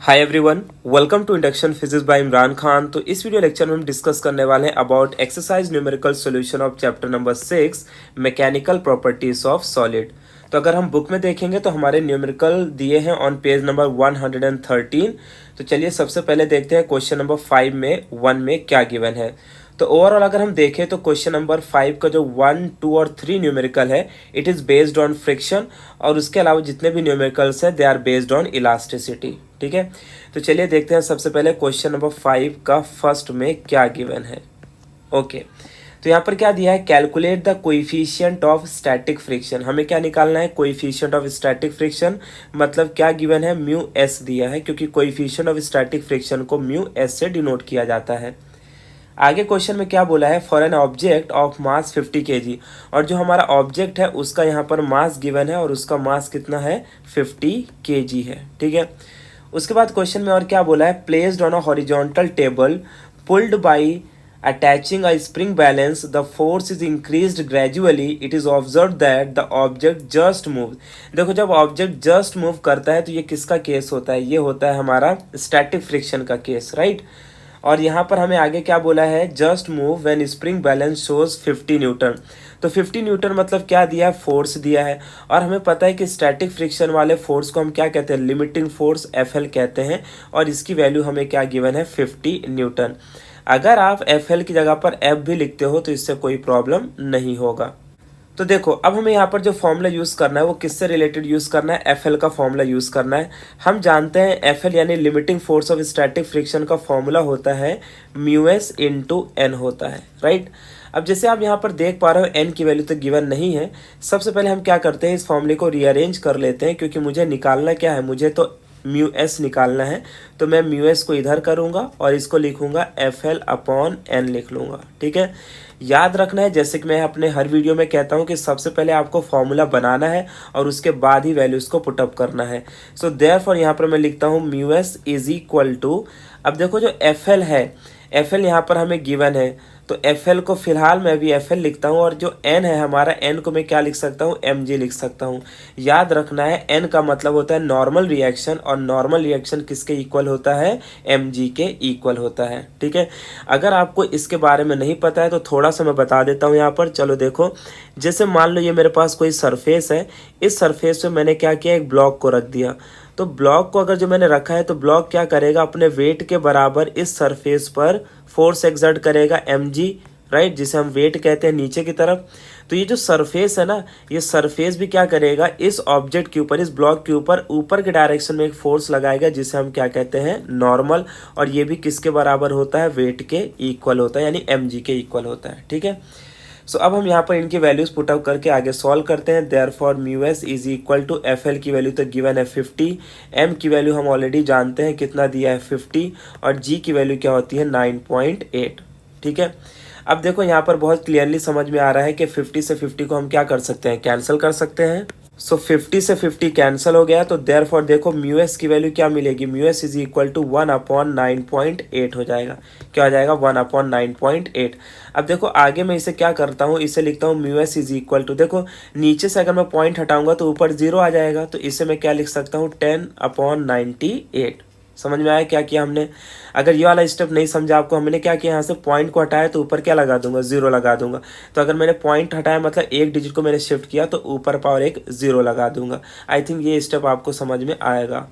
Hi everyone, welcome to induction physics by Imran Khan. तो इस video lecture में हम डिस्कस करने वाले हैं about exercise numerical solution of chapter number 6 mechanical properties of solid. तो अगर हम बुक में देखेंगे तो हमारे न्यूमेरिकल दिए हैं ऑन पेज नंबर 113। तो चलिए सबसे पहले देखते हैं क्वेश्चन नंबर 5 में 1 में क्या गिवन है। तो ओवरऑल अगर हम देखें तो क्वेश्चन नंबर 5 का जो 1, 2 और 3 न्यूमेरिकल है it is based on friction, और उसके अलावा जितने भी न्यूमेरिकल्स हैं they are based on elasticity. ठीक है, तो चलिए देखते हैं सबसे पहले क्वेश्चन नंबर 5 का फर्स्ट में क्या गिवन है। ओके, तो यहाँ पर क्या दिया है, calculate the coefficient of static friction. हमें क्या निकालना है, कोइफिशिएंट ऑफ स्टैटिक फ्रिक्शन। मतलब क्या गिवन है, म्यू एस दिया है, क्योंकि कोइफिशिएंट ऑफ स्टैटिक फ्रिक्शन को म्यू एस से डिनोट किया जाता है। आगे क्वेश्चन में क्या बोला है, for an object of mass 50 kg, और जो हमारा ऑब्जेक्ट है उसका यहाँ पर मास गिवन है और उसका मास कितना है, 50 kg है। ठीक है, उसके बाद क्वेश्चन में और क्या बोला है, placed on a horizontal table pulled by attaching a spring balance the force is increased gradually it is observe that the object just move. देखो, जब ऑब्जेक्ट जस्ट मूव करता है तो ये किसका केस होता है, ये होता है हमारा स्टैटिक फ्रिक्शन का केस, राइट। और यहाँ पर हमें आगे क्या बोला है, just move when spring balance shows 50 Newton. तो 50 न्यूटन मतलब क्या दिया है, फोर्स दिया है। और हमें पता है कि स्टैटिक फ्रिक्शन वाले फोर्स को हम क्या कहते हैं, लिमिटिंग फोर्स FL कहते हैं, और इसकी वैल्यू हमें क्या गिवन है, 50 न्यूटन। अगर आप FL की जगह पर F भी लिखते हो तो इससे कोई प्रॉब्लम नहीं होगा। तो देखो, अब हमें यहाँ पर जो फॉर्मूला यूज़ करना है वो किससे रिलेटेड यूज़ करना है, FL का फॉर्मूला यूज़ करना है। हम जानते हैं FL यानी limiting force of static friction का फॉर्मूला होता है μs × n होता है, राइट। अब जैसे आप यहाँ पर देख पा रहे हो n की वैल्यू तो गिवन नहीं है। सबसे पहले हम क्या करते हैं, इस फॉर्मूले को रीअरेंज कर लेते हैं, क्योंकि मुझे निकालना क्या है, मुझे तो μs निकालना है। तो मैं μs को इधर करूँगा और इसको लिखूँगा FL/n लिख लूँगा। ठीक है, याद रखना है, जैसे कि मैं अपने हर वीडियो में कहता हूँ कि सबसे पहले आपको फॉर्मूला बनाना है और उसके बाद ही वैल्यूज़ को पुटअप करना है। सो देयरफॉर यहाँ पर मैं लिखता हूँ μs = अब देखो जो FL है, FL यहाँ पर हमें गिवन है, तो FL को फिलहाल मैं भी FL लिखता हूँ, और जो N है हमारा, N को मैं क्या लिख सकता हूँ, mg लिख सकता हूँ। याद रखना है N का मतलब होता है नॉर्मल रिएक्शन, और नॉर्मल रिएक्शन किसके इक्वल होता है, mg के इक्वल होता है। ठीक है, अगर आपको इसके बारे में नहीं पता है तो थोड़ा सा मैं बता देता हूँ यहाँ पर। चलो देखो, जैसे मान लो ये मेरे पास कोई सरफेस है, इस सरफेस पे मैंने क्या किया, एक ब्लॉक को रख दिया। तो ब्लॉक को अगर जो मैंने रखा है तो ब्लॉक क्या करेगा, अपने वेट के बराबर इस सरफेस पर फोर्स एक्सर्ट करेगा mg, राइट, जिसे हम वेट कहते हैं नीचे की तरफ। तो ये जो सरफेस है ना, ये सरफेस भी क्या करेगा, इस ऑब्जेक्ट के ऊपर, इस ब्लॉक के ऊपर ऊपर के डायरेक्शन में एक फोर्स लगाएगा, जिसे हम क्या कहते हैं, नॉर्मल। और ये भी किसके बराबर होता है, वेट के इक्वल होता है, यानी mg के इक्वल होता है। ठीक है, सो अब हम यहाँ पर इनकी वैल्यूज पुट अप करके आगे सॉल्व करते हैं। देयरफॉर μs = FL की वैल्यू तो गिवन है 50, m की वैल्यू हम ऑलरेडी जानते हैं कितना दिया है 50, और g की वैल्यू क्या होती है 9.8। ठीक है, अब देखो यहाँ पर बहुत क्लियरली समझ में आ रहा है कि 50 से 50 को हम क्या कर सकते हैं, कैंसिल कर सकते हैं। सो 50 से 50 कैंसिल हो गया, तो देयरफॉर देखो μs की वैल्यू क्या मिलेगी, μs = 1/9.8 हो जाएगा। क्या हो जाएगा, 1/9.8। अब देखो आगे मैं इसे क्या करता हूँ, इसे लिखता हूँ μs = देखो नीचे से अगर मैं पॉइंट हटाऊंगा तो ऊपर 0 आ जाएगा, तो इसे मैं क्या लिख सकता हूँ, 10/98। समझ में आया क्या किया हमने। अगर ये वाला स्टेप नहीं समझा आपको, हमने क्या किया, यहाँ से पॉइंट को हटाया तो ऊपर क्या लगा दूंगा, 0 लगा दूंगा। तो अगर मैंने पॉइंट हटाया मतलब एक डिजिट को मैंने शिफ्ट किया, तो ऊपर पावर एक 0 लगा दूंगा। आई थिंक ये स्टेप आपको समझ में आएगा।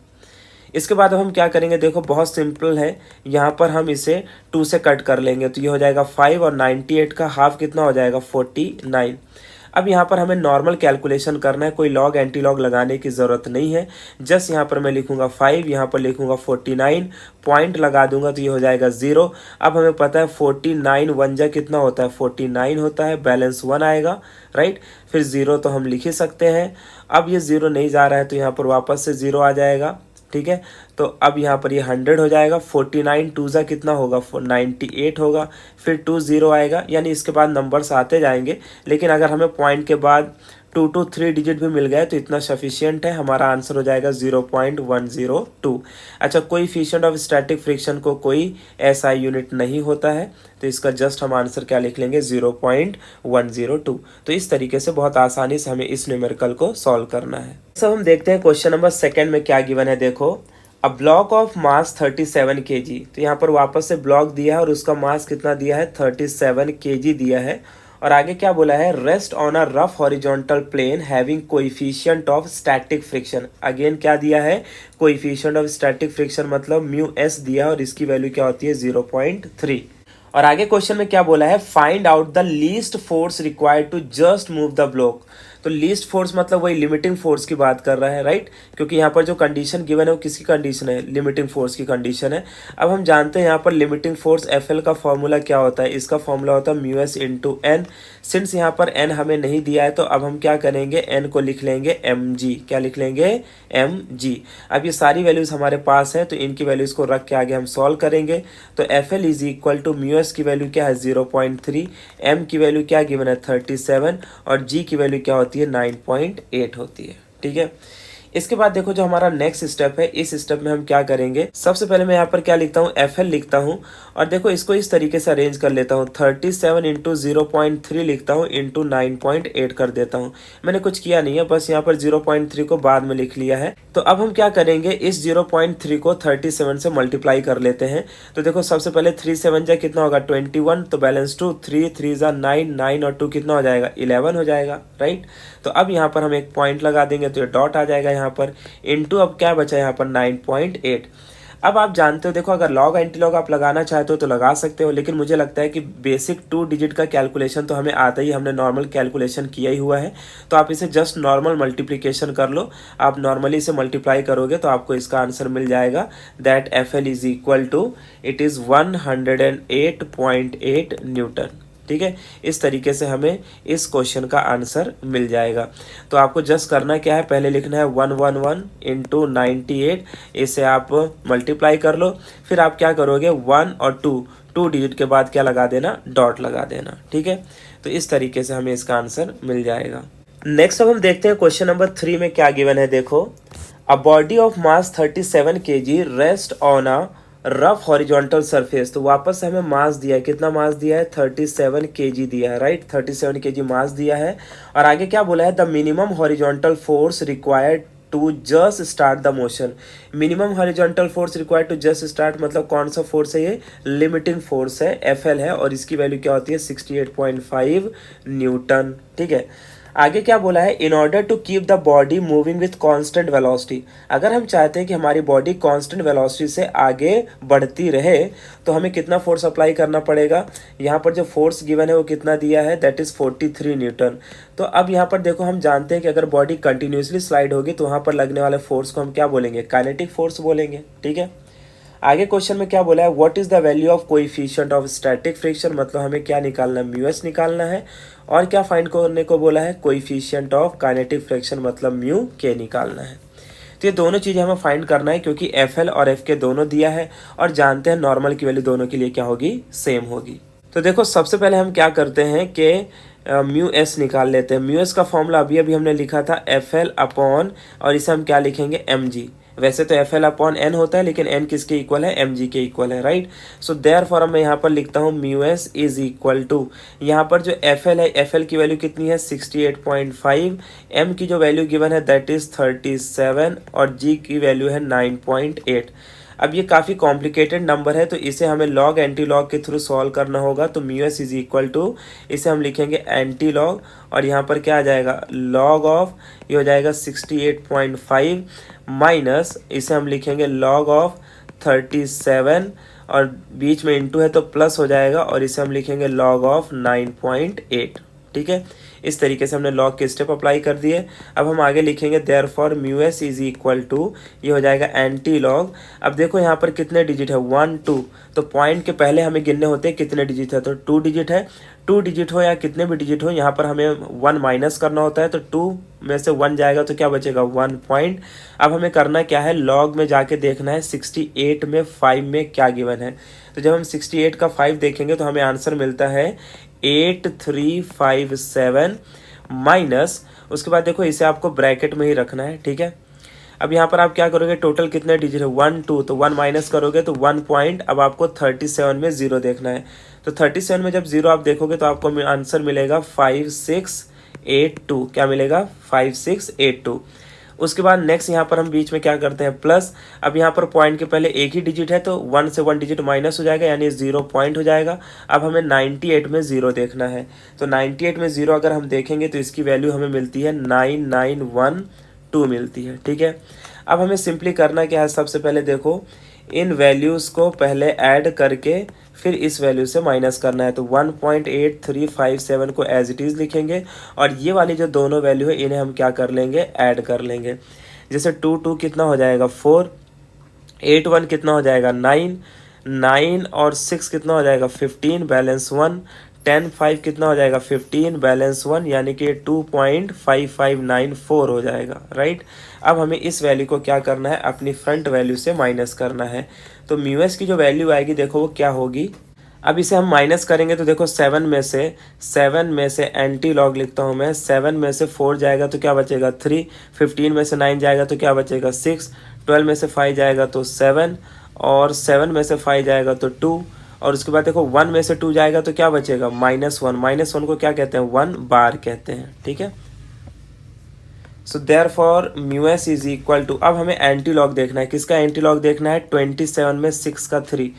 इसके बाद अब हम क्या करेंगे, देखो बहुत सिंपल है, यहाँ पर हम इसे 2 से कट कर लेंगे, तो ये हो जाएगा 5, और 98 का हाफ कितना हो जाएगा, 49। अब यहाँ पर हमें नॉर्मल कैलकुलेशन करना है, कोई लॉग एंटी लॉग लगाने की ज़रूरत नहीं है। जस्ट यहाँ पर मैं लिखूँगा 5, यहाँ पर लिखूँगा 49, पॉइंट लगा दूंगा तो ये हो जाएगा 0। अब हमें पता है 49 1 जा कितना होता है, 49 होता है, बैलेंस 1 आएगा, राइट। फिर 0 तो हम लिख ही सकते हैं। अब ये 0 नहीं जा रहा है तो यहाँ पर वापस से 0 आ जाएगा। ठीक है, तो अब यहाँ पर ये 100 हो जाएगा, 49 2 जा कितना होगा, 98 होगा, फिर 2 0 आएगा, यानी इसके बाद नंबर्स आते जाएंगे। लेकिन अगर हमें पॉइंट के बाद 2 to 3 डिजिट भी मिल गए तो इतना सफिशियंट है, हमारा आंसर हो जाएगा 0.102। अच्छा, कोएफिशिएंट ऑफ स्टैटिक फ्रिक्शन को कोई SI यूनिट नहीं होता है, तो इसका जस्ट हम आंसर क्या लिख लेंगे, 0.102। तो इस तरीके से बहुत आसानी से हमें इस न्यूमेरिकल को सॉल्व करना है। सब हम देखते हैं क्वेश्चन नंबर 2 में क्या गिवन है। देखो, a block of mass 37 kg। तो यहाँ पर वापस से ब्लॉक दिया है और उसका मास कितना दिया है, 37 kg दिया है। और आगे क्या बोला है, rest on a rough horizontal plane having coefficient of static friction. Again क्या दिया है, कोएफिशिएंट ऑफ स्टैटिक फ्रिक्शन मतलब म्यू एस दिया है और इसकी वैल्यू क्या होती है 0.3। और आगे क्वेश्चन में क्या बोला है, find out the least force required to just move the block. तो लीस्ट फोर्स मतलब वही लिमिटिंग फोर्स की बात कर रहा है, राइट, क्योंकि यहाँ पर जो कंडीशन गिवन है वो किसकी कंडीशन है, लिमिटिंग फोर्स की कंडीशन है। अब हम जानते हैं यहाँ पर लिमिटिंग फोर्स एफ एल का फॉर्मूला क्या होता है, इसका फॉर्मूला होता है mu S into N. Since यहाँ पर एन हमें नहीं दिया है तो अब हम क्या करेंगे, एन को लिख लेंगे एम जी। क्या लिख लेंगे, एम जी। अब ये सारी वैल्यूज हमारे पास है तो इनकी वैल्यूज को रख के आगे हम सॉल्व करेंगे। तो F L is equal to mu S की वैल्यू क्या है 0.3, एम की वैल्यू क्या गिवन है 37 और जी की वैल्यू क्या होती है 9.8 होती है। ठीक है, इसके बाद देखो जो हमारा नेक्स्ट स्टेप है, इस स्टेप में हम क्या करेंगे, सबसे पहले मैं यहाँ पर क्या लिखता हूँ, एफ एल लिखता हूँ और देखो इसको इस तरीके से अरेंज कर लेता हूँ, 37 इंटू 0.3 लिखता हूँ इंटू 9.8 कर देता हूँ। मैंने कुछ किया नहीं है, बस यहाँ पर 0.3 को बाद में लिख लिया है। तो अब हम क्या करेंगे, इस 0.3 को 37 से मल्टीप्लाई कर लेते हैं। तो देखो सबसे पहले 3 7 जा कितना होगा 21, तो बैलेंस 2, 3 3 जा 9, 9 और 2 कितना हो जाएगा 11 हो जाएगा, राइट। तो अब यहाँ पर हम एक पॉइंट लगा देंगे तो ये डॉट आ जाएगा यहाँ पर, इनटू अब क्या बचा यहाँ पर 9.8। अब आप जानते हो, देखो अगर लॉग एंटी लॉग आप लगाना चाहते हो तो लगा सकते हो, लेकिन मुझे लगता है कि बेसिक 2 डिजिट का कैलकुलेशन तो हमें आता ही, हमने नॉर्मल कैलकुलेशन किया ही हुआ है। तो आप इसे जस्ट नॉर्मल मल्टीप्लिकेशन कर लो। आप नॉर्मली इसे मल्टीप्लाई करोगे तो आपको इसका आंसर मिल जाएगा, that F L is equal to, it is 108.8 newton. ठीक है, इस तरीके से हमें इस क्वेश्चन का आंसर मिल जाएगा। तो आपको जस्ट करना क्या है, पहले लिखना है 111 इंटू 98, इसे आप मल्टीप्लाई कर लो। फिर आप क्या करोगे, 1 और 2 डिजिट के बाद क्या लगा देना, डॉट लगा देना। ठीक है, तो इस तरीके से हमें इसका आंसर मिल जाएगा। नेक्स्ट अब हम देखते हैं क्वेश्चन नंबर 3 में क्या गिवन है। देखो, a body of mass 37 kg rest on a rough horizontal surface. तो वापस से हमें मास दिया है, कितना मास दिया है 37 kg दिया है, राइट, 37 kg मास दिया है। और आगे क्या बोला है, the minimum horizontal force required to just start the motion. Minimum horizontal force required to just start मतलब कौन सा फोर्स है, ये लिमिटिंग फोर्स है, एफ एल है, और इसकी वैल्यू क्या होती है 68.5 न्यूटन। ठीक है, आगे क्या बोला है, in order to keep the body moving with constant velocity. अगर हम चाहते हैं कि हमारी बॉडी कांस्टेंट वेलोसिटी से आगे बढ़ती रहे तो हमें कितना फोर्स अप्लाई करना पड़ेगा। यहाँ पर जो फोर्स गिवन है वो कितना दिया है, दैट इज 43 न्यूटन। तो अब यहाँ पर देखो हम जानते हैं कि अगर बॉडी कंटिन्यूसली स्लाइड होगी तो वहाँ पर लगने वाले फोर्स को हम क्या बोलेंगे, काइनेटिक फोर्स बोलेंगे। ठीक है, आगे क्वेश्चन में क्या बोला है, what is the value of coefficient of static friction, मतलब हमें क्या निकालना है, म्यू एस निकालना है। और क्या फाइंड करने को बोला है, कोएफिशिएंट ऑफ काइनेटिक फ्रिक्शन मतलब म्यू के निकालना है। तो ये दोनों चीज़ें हमें फाइंड करना है क्योंकि एफ एल और एफ के दोनों दिया है और जानते हैं नॉर्मल की वैल्यू दोनों के लिए क्या होगी, सेम होगी। तो देखो सबसे पहले हम क्या करते हैं कि म्यू एस निकाल लेते हैं। म्यू एस का फॉर्मूला अभी अभी हमने लिखा था एफ एल अपॉन, और इसे हम क्या लिखेंगे, एम जी। वैसे तो एफ एल अपॉन एन होता है लेकिन एन किसके इक्वल है, एम जी के इक्वल है, राइट। सो देयरफॉर मैं यहाँ पर लिखता हूँ mu S is equal to, यहाँ पर जो एफ एल है, एफ एल की वैल्यू कितनी है 68.5, एम की जो वैल्यू गिवन है दैट इज 37 और जी की वैल्यू है 9.8। अब ये काफ़ी कॉम्प्लिकेटेड नंबर है तो इसे हमें लॉग एंटी लॉग के थ्रू सॉल्व करना होगा। तो mu S is equal to, इसे हम लिखेंगे एंटी लॉग और यहाँ पर क्या आ जाएगा, लॉग ऑफ, ये हो जाएगा 68.5 माइनस, इसे हम लिखेंगे लॉग ऑफ 37 और बीच में इंटू है तो प्लस हो जाएगा और इसे हम लिखेंगे लॉग ऑफ 9.8। ठीक है, इस तरीके से हमने लॉग के स्टेप अप्लाई कर दिए। अब हम आगे लिखेंगे therefore mu S is equal to, ये हो जाएगा एंटी लॉग। अब देखो यहाँ पर कितने डिजिट है 1 2, तो पॉइंट के पहले हमें गिनने होते हैं कितने डिजिट है, तो 2 डिजिट है। 2 डिजिट हो या कितने भी डिजिट हो, यहाँ पर हमें 1 माइनस करना होता है, तो 2 में से 1 जाएगा तो क्या बचेगा 1 पॉइंट। अब हमें करना क्या है, लॉग में जाके देखना है 68 में 5 में क्या गिवन है। तो जब हम 68 का 5 देखेंगे तो हमें आंसर मिलता है 8357 माइनस, उसके बाद देखो इसे आपको ब्रैकेट में ही रखना है। ठीक है, अब यहाँ पर आप क्या करोगे, टोटल कितने डिजिट है 1 2, तो 1 माइनस करोगे तो 1 पॉइंट। अब आपको 37 में 0 देखना है, तो 37 में जब 0 आप देखोगे तो आपको आंसर मिलेगा 5682। क्या मिलेगा, 5682। उसके बाद नेक्स्ट यहाँ पर हम बीच में क्या करते हैं प्लस। अब यहाँ पर पॉइंट के पहले एक ही डिजिट है तो 1 से 1 डिजिट माइनस हो जाएगा यानी 0 पॉइंट हो जाएगा। अब हमें 98 में 0 देखना है, तो 98 में 0 अगर हम देखेंगे तो इसकी वैल्यू हमें मिलती है 9912 मिलती है। ठीक है, अब हमें सिंपली करना क्या है, सबसे पहले देखो इन वैल्यूज़ को पहले ऐड करके फिर इस वैल्यू से माइनस करना है। तो 1.8357 को एज इट इज़ लिखेंगे और ये वाली जो दोनों वैल्यू है इन्हें हम क्या कर लेंगे, ऐड कर लेंगे। जैसे 2 कितना हो जाएगा 4, 8 1 कितना हो जाएगा 9, 9 और 6 कितना हो जाएगा 15 बैलेंस 1, 10 5 कितना हो जाएगा 15 बैलेंस 1 यानी कि 2.5594 हो जाएगा। राइट, अब हमें इस वैल्यू को क्या करना है, अपनी फ्रंट वैल्यू से माइनस करना है। तो म्यू की जो वैल्यू आएगी देखो वो क्या होगी। अब इसे हम माइनस करेंगे तो देखो 7 में से एंटी लॉग लिखता हूँ मैं, 7 में से 4 जाएगा तो क्या बचेगा 3, 15 में से 9 जाएगा तो क्या बचेगा 6, 12 में से 5 जाएगा तो 7 और 7 में से 5 जाएगा तो 2 और उसके बाद देखो 1 में से 2 जाएगा तो क्या बचेगा -1। -1 को क्या कहते हैं 1 बार कहते हैं। ठीक है, so therefore mu S is equal to, अब हमें एंटी लॉग देखना है। किसका एंटी लॉग देखना है, 27 में 6 का 3।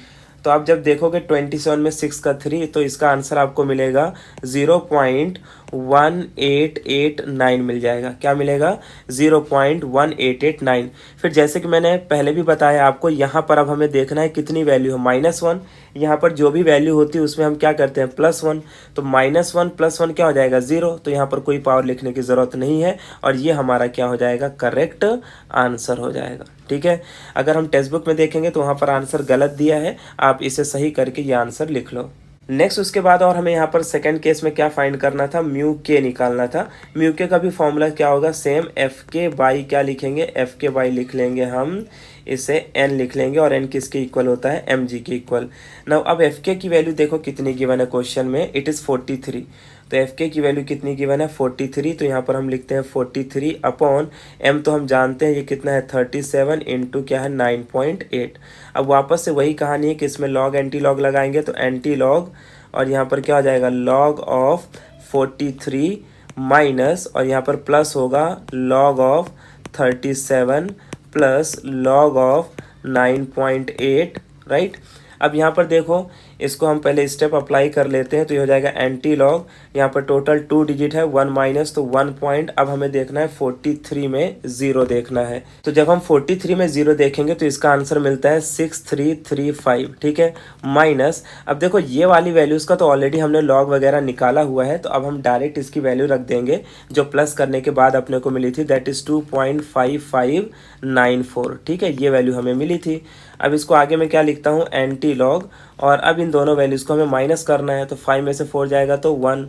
तो आप जब देखोगे 27 में 6 का 3 तो इसका आंसर आपको मिलेगा 0.1889 मिल जाएगा। क्या मिलेगा 0.1889। फिर जैसे कि मैंने पहले भी बताया आपको, यहाँ पर अब हमें देखना है कितनी वैल्यू है -1। यहाँ पर जो भी वैल्यू होती है उसमें हम क्या करते हैं +1। तो -1 + 1 क्या हो जाएगा 0। तो यहाँ पर कोई पावर लिखने की ज़रूरत नहीं है और ये हमारा क्या हो जाएगा, करेक्ट आंसर हो जाएगा। ठीक है, अगर हम टेक्स्ट बुक में देखेंगे तो वहाँ पर आंसर गलत दिया है, आप इसे सही करके ये आंसर लिख लो। नेक्स्ट उसके बाद और हमें यहाँ पर सेकंड केस में क्या फाइंड करना था, म्यू के निकालना था। म्यू के का भी फॉर्मूला क्या होगा, सेम एफ के बाई क्या लिखेंगे, एफ के बाई लिख लेंगे हम, इसे एन लिख लेंगे और एन किसके इक्वल होता है, एम जी के इक्वल। नाउ अब एफ के की वैल्यू देखो कितनी गिवन है क्वेश्चन में, इट इज़ 43। तो एफ के की वैल्यू कितनी गिवन है 43। तो यहाँ पर हम लिखते हैं 43 अपॉन एम, तो हम जानते हैं ये कितना है 37 इंटू क्या है 9.8। अब वापस से वही कहानी है कि इसमें लॉग एंटी लॉग लगाएंगे तो एंटी लॉग और यहाँ पर क्या हो जाएगा लॉग ऑफ 43 माइनस और यहाँ पर प्लस होगा log of 37 plus log of 9.8। Right, अब यहाँ पर देखो इसको हम पहले स्टेप अप्लाई कर लेते हैं तो ये हो जाएगा एंटी लॉग, यहाँ पर टोटल 2 डिजिट है 1 माइनस तो 1 पॉइंट। अब हमें देखना है 43 में 0 देखना है। तो जब हम 43 में 0 देखेंगे तो इसका आंसर मिलता है 6335। ठीक है, माइनस अब देखो ये वाली वैल्यूज़ का तो ऑलरेडी हमने लॉग वगैरह निकाला हुआ है, तो अब हम डायरेक्ट इसकी वैल्यू रख देंगे जो प्लस करने के बाद अपने को मिली थी, दैट इज़ 2.5594। ठीक है, ये वैल्यू हमें मिली थी। अब इसको आगे मैं क्या लिखता हूँ, एंटी लॉग, और अब इन दोनों वैल्यूज़ को हमें माइनस करना है। तो 5 में से 4 जाएगा तो 1,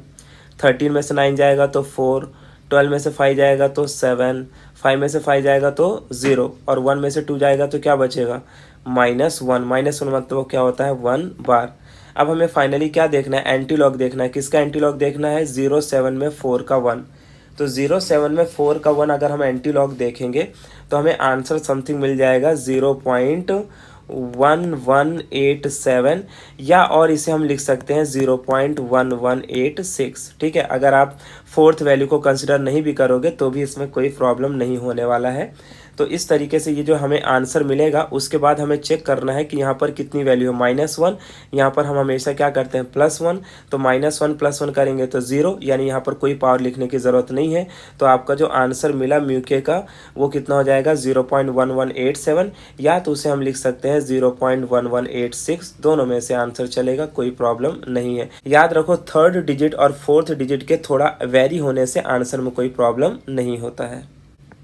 13 में से 9 जाएगा तो 4, 12 में से 5 जाएगा तो 7, 5 में से 5 जाएगा तो 0 और 1 में से 2 जाएगा तो क्या बचेगा -1। -1 मतलब क्या होता है 1 बार। अब हमें फाइनली क्या देखना है, एंटी लॉग देखना है। किसका एंटी लॉग देखना है, 07 में 4 का 1। तो 07 में 4 का 1 अगर हम एंटी लॉग देखेंगे तो हमें आंसर समथिंग मिल जाएगा 0.1187 या और इसे हम लिख सकते हैं 0.1186। ठीक है, अगर आप फोर्थ वैल्यू को कंसिडर नहीं भी करोगे तो भी इसमें कोई प्रॉब्लम नहीं होने वाला है। तो इस तरीके से ये जो हमें आंसर मिलेगा उसके बाद हमें चेक करना है कि यहाँ पर कितनी वैल्यू है -1। यहाँ पर हम हमेशा क्या करते हैं +1, तो -1 + 1 करेंगे तो 0, यानी यहाँ पर कोई पावर लिखने की ज़रूरत नहीं है। तो आपका जो आंसर मिला म्यूके का वो कितना हो जाएगा 0.1187 या तो उसे हम लिख सकते हैं 0.1186, दोनों में से आंसर चलेगा, कोई प्रॉब्लम नहीं है। याद रखो थर्ड डिजिट और फोर्थ डिजिट के थोड़ा वेरी होने से आंसर में कोई प्रॉब्लम नहीं होता है।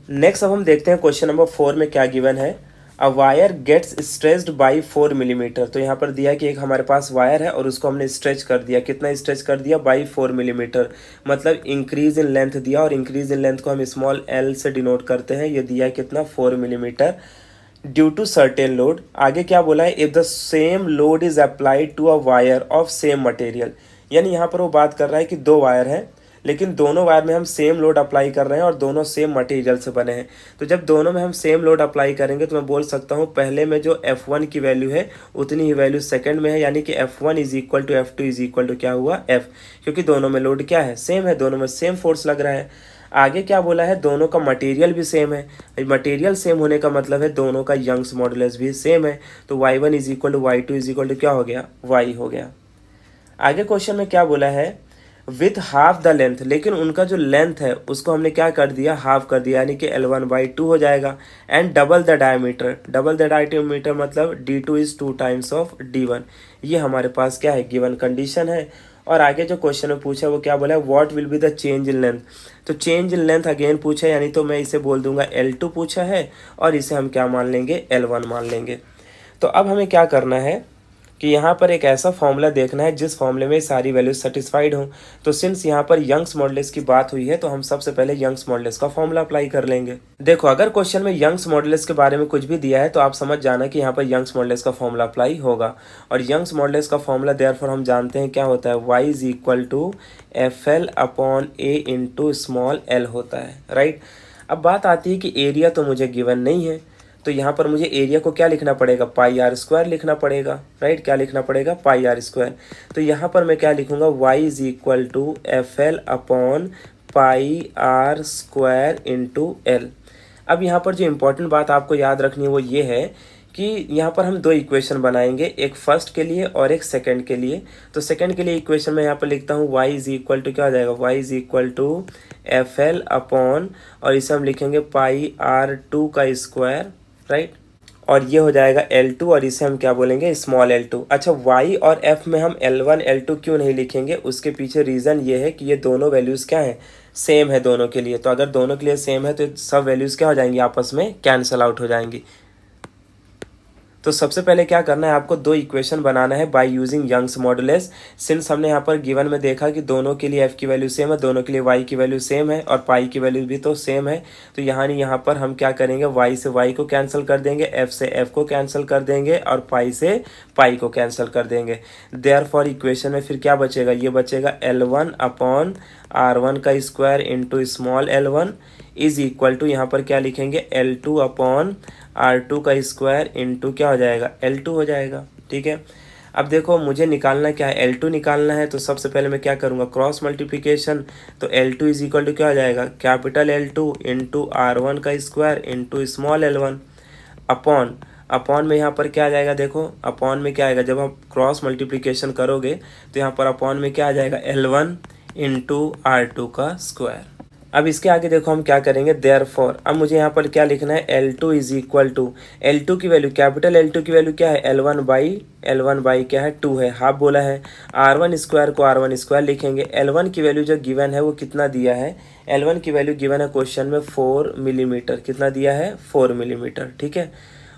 नेक्स्ट अब हम देखते हैं क्वेश्चन नंबर 4 में क्या गिवन है। A wire gets stretched by 4 millimetre. तो यहाँ पर दिया है कि एक हमारे पास वायर है और उसको हमने स्ट्रेच कर दिया। कितना स्ट्रेच कर दिया, बाई 4 मिलीमीटर, मतलब इंक्रीज इन लेंथ दिया और इंक्रीज इन लेंथ को हम स्मॉल एल से डिनोट करते हैं। ये दिया है कितना 4 millimetre due to certain load. आगे क्या बोला है, if the same load is applied to a wire of same material. यानी यहाँ पर वो बात कर रहा है कि 2 वायर हैं लेकिन दोनों वायर में हम सेम लोड अप्लाई कर रहे हैं और दोनों सेम मटेरियल से बने हैं। तो जब दोनों में हम सेम लोड अप्लाई करेंगे तो मैं बोल सकता हूँ पहले में जो F1 की वैल्यू है उतनी ही वैल्यू सेकंड में है, यानी कि F1 is equal to F2 is equal to क्या हुआ F, क्योंकि दोनों में लोड क्या है सेम है, दोनों में सेम फोर्स लग रहा है। आगे क्या बोला है, दोनों का मटेरियल भी सेम है। मटेरियल सेम होने का मतलब है दोनों का यंग्स मॉडुलस भी सेम है। तो y1 is equal to y2 is equal to क्या हो गया, y हो गया। आगे क्वेश्चन में क्या बोला है, विथ हाफ द लेंथ, लेकिन उनका जो लेंथ है उसको हमने क्या कर दिया, हाफ कर दिया, यानी कि L1/2 हो जाएगा। And double the diameter, double the diameter मतलब D2 is 2 times of D1। ये हमारे पास क्या है, गिवन कंडीशन है। और आगे जो क्वेश्चन में पूछा वो क्या बोला है, what will be the change in length. तो चेंज इन लेंथ अगेन पूछा है, यानी तो मैं इसे बोल दूंगा L2 पूछा है, और इसे हम क्या मान लेंगे, L1 मान लेंगे। तो अब हमें क्या करना है कि यहाँ पर एक ऐसा फॉर्मूला देखना है जिस फॉर्मूले में सारी वैल्यूज सेटिस्फाइड हों। तो सिंस यहाँ पर यंग्स मॉडुलस की बात हुई है तो हम सबसे पहले यंग्स मॉडुलस का फॉर्मूला अप्लाई कर लेंगे। देखो, अगर क्वेश्चन में यंग्स मॉडुलस के बारे में कुछ भी दिया है तो आप समझ जाना कि यहाँ पर यंग्स मॉडुलस का फॉर्मूला अप्लाई होगा। और यंग्स मॉडुलस का फॉर्मूला देयरफॉर हम जानते हैं क्या होता है, y is equal to FL upon A into small l होता है, राइट। अब बात आती है कि एरिया तो मुझे गिवन नहीं है, तो यहाँ पर मुझे एरिया को क्या लिखना पड़ेगा, पाई आर स्क्वायर लिखना पड़ेगा, राइट। क्या लिखना पड़ेगा, पाई आर स्क्वायर। तो यहाँ पर मैं क्या लिखूंगा, y is equal to FL upon pi R square into L. अब यहाँ पर जो इम्पोर्टेंट बात आपको याद रखनी है वो ये है कि यहाँ पर हम दो इक्वेशन बनाएंगे, एक फर्स्ट के लिए और एक सेकंड के लिए। तो सेकंड के लिए इक्वेशन में यहाँ पर लिखता हूँ y इज इक्वल टू क्या हो जाएगा, y is equal to FL upon, और इसे हम लिखेंगे पाई R2 का स्क्वायर, राइट। और ये हो जाएगा L2, और इसे हम क्या बोलेंगे, स्मॉल l2। अच्छा, y और f में हम L1 L2 क्यों नहीं लिखेंगे, उसके पीछे रीज़न ये है कि ये दोनों वैल्यूज़ क्या हैं, सेम है दोनों के लिए। तो अगर दोनों के लिए सेम है तो सब वैल्यूज़ क्या हो जाएंगी, आपस में कैंसल आउट हो जाएंगी। तो सबसे पहले क्या करना है, आपको दो इक्वेशन बनाना है by using Young's modulus. Since हमने यहाँ पर गिवन में देखा कि दोनों के लिए f की वैल्यू सेम है, दोनों के लिए y की वैल्यू सेम है, और पाई की वैल्यू भी तो सेम है। तो यहाँ पर हम क्या करेंगे, y से y को कैंसिल कर देंगे, f से f को कैंसिल कर देंगे, और पाई से पाई को कैंसिल कर देंगे। देयरफॉर इक्वेशन में फिर क्या बचेगा, ये बचेगा L1 अपॉन R1 का square into small l1 is equal to, यहाँ पर क्या लिखेंगे, L2 अपॉन R2 का स्क्वायर इंटू क्या हो जाएगा, L2 हो जाएगा, ठीक है। अब देखो, मुझे निकालना क्या है, L2 निकालना है। तो सबसे पहले मैं क्या करूँगा, क्रॉस मल्टीप्लिकेशन। तो L2 इज इक्वल टू क्या हो जाएगा, कैपिटल L2 इंटू R1 का square into small l1 upon, upon में यहाँ पर क्या आ जाएगा, देखो अपॉन में क्या आएगा, जब आप क्रॉस मल्टीप्लिकेशन करोगे तो यहाँ पर अपॉन में क्या आ जाएगा, L1 इंटू R2 का स्क्वायर। अब इसके आगे देखो हम क्या करेंगे, देयरफॉर अब मुझे यहाँ पर क्या लिखना है, L2 is equal to, L2 की वैल्यू, कैपिटल L2 की वैल्यू क्या है, L1 बाई क्या है, 2 है, हाफ बोला है। R1 स्क्वायर को R1 स्क्वायर लिखेंगे। L1 की वैल्यू जो गिवन है वो कितना दिया है, L1 की वैल्यू गिवन है क्वेश्चन में 4 मिलीमीटर, कितना दिया है, 4 मिलीमीटर, ठीक है।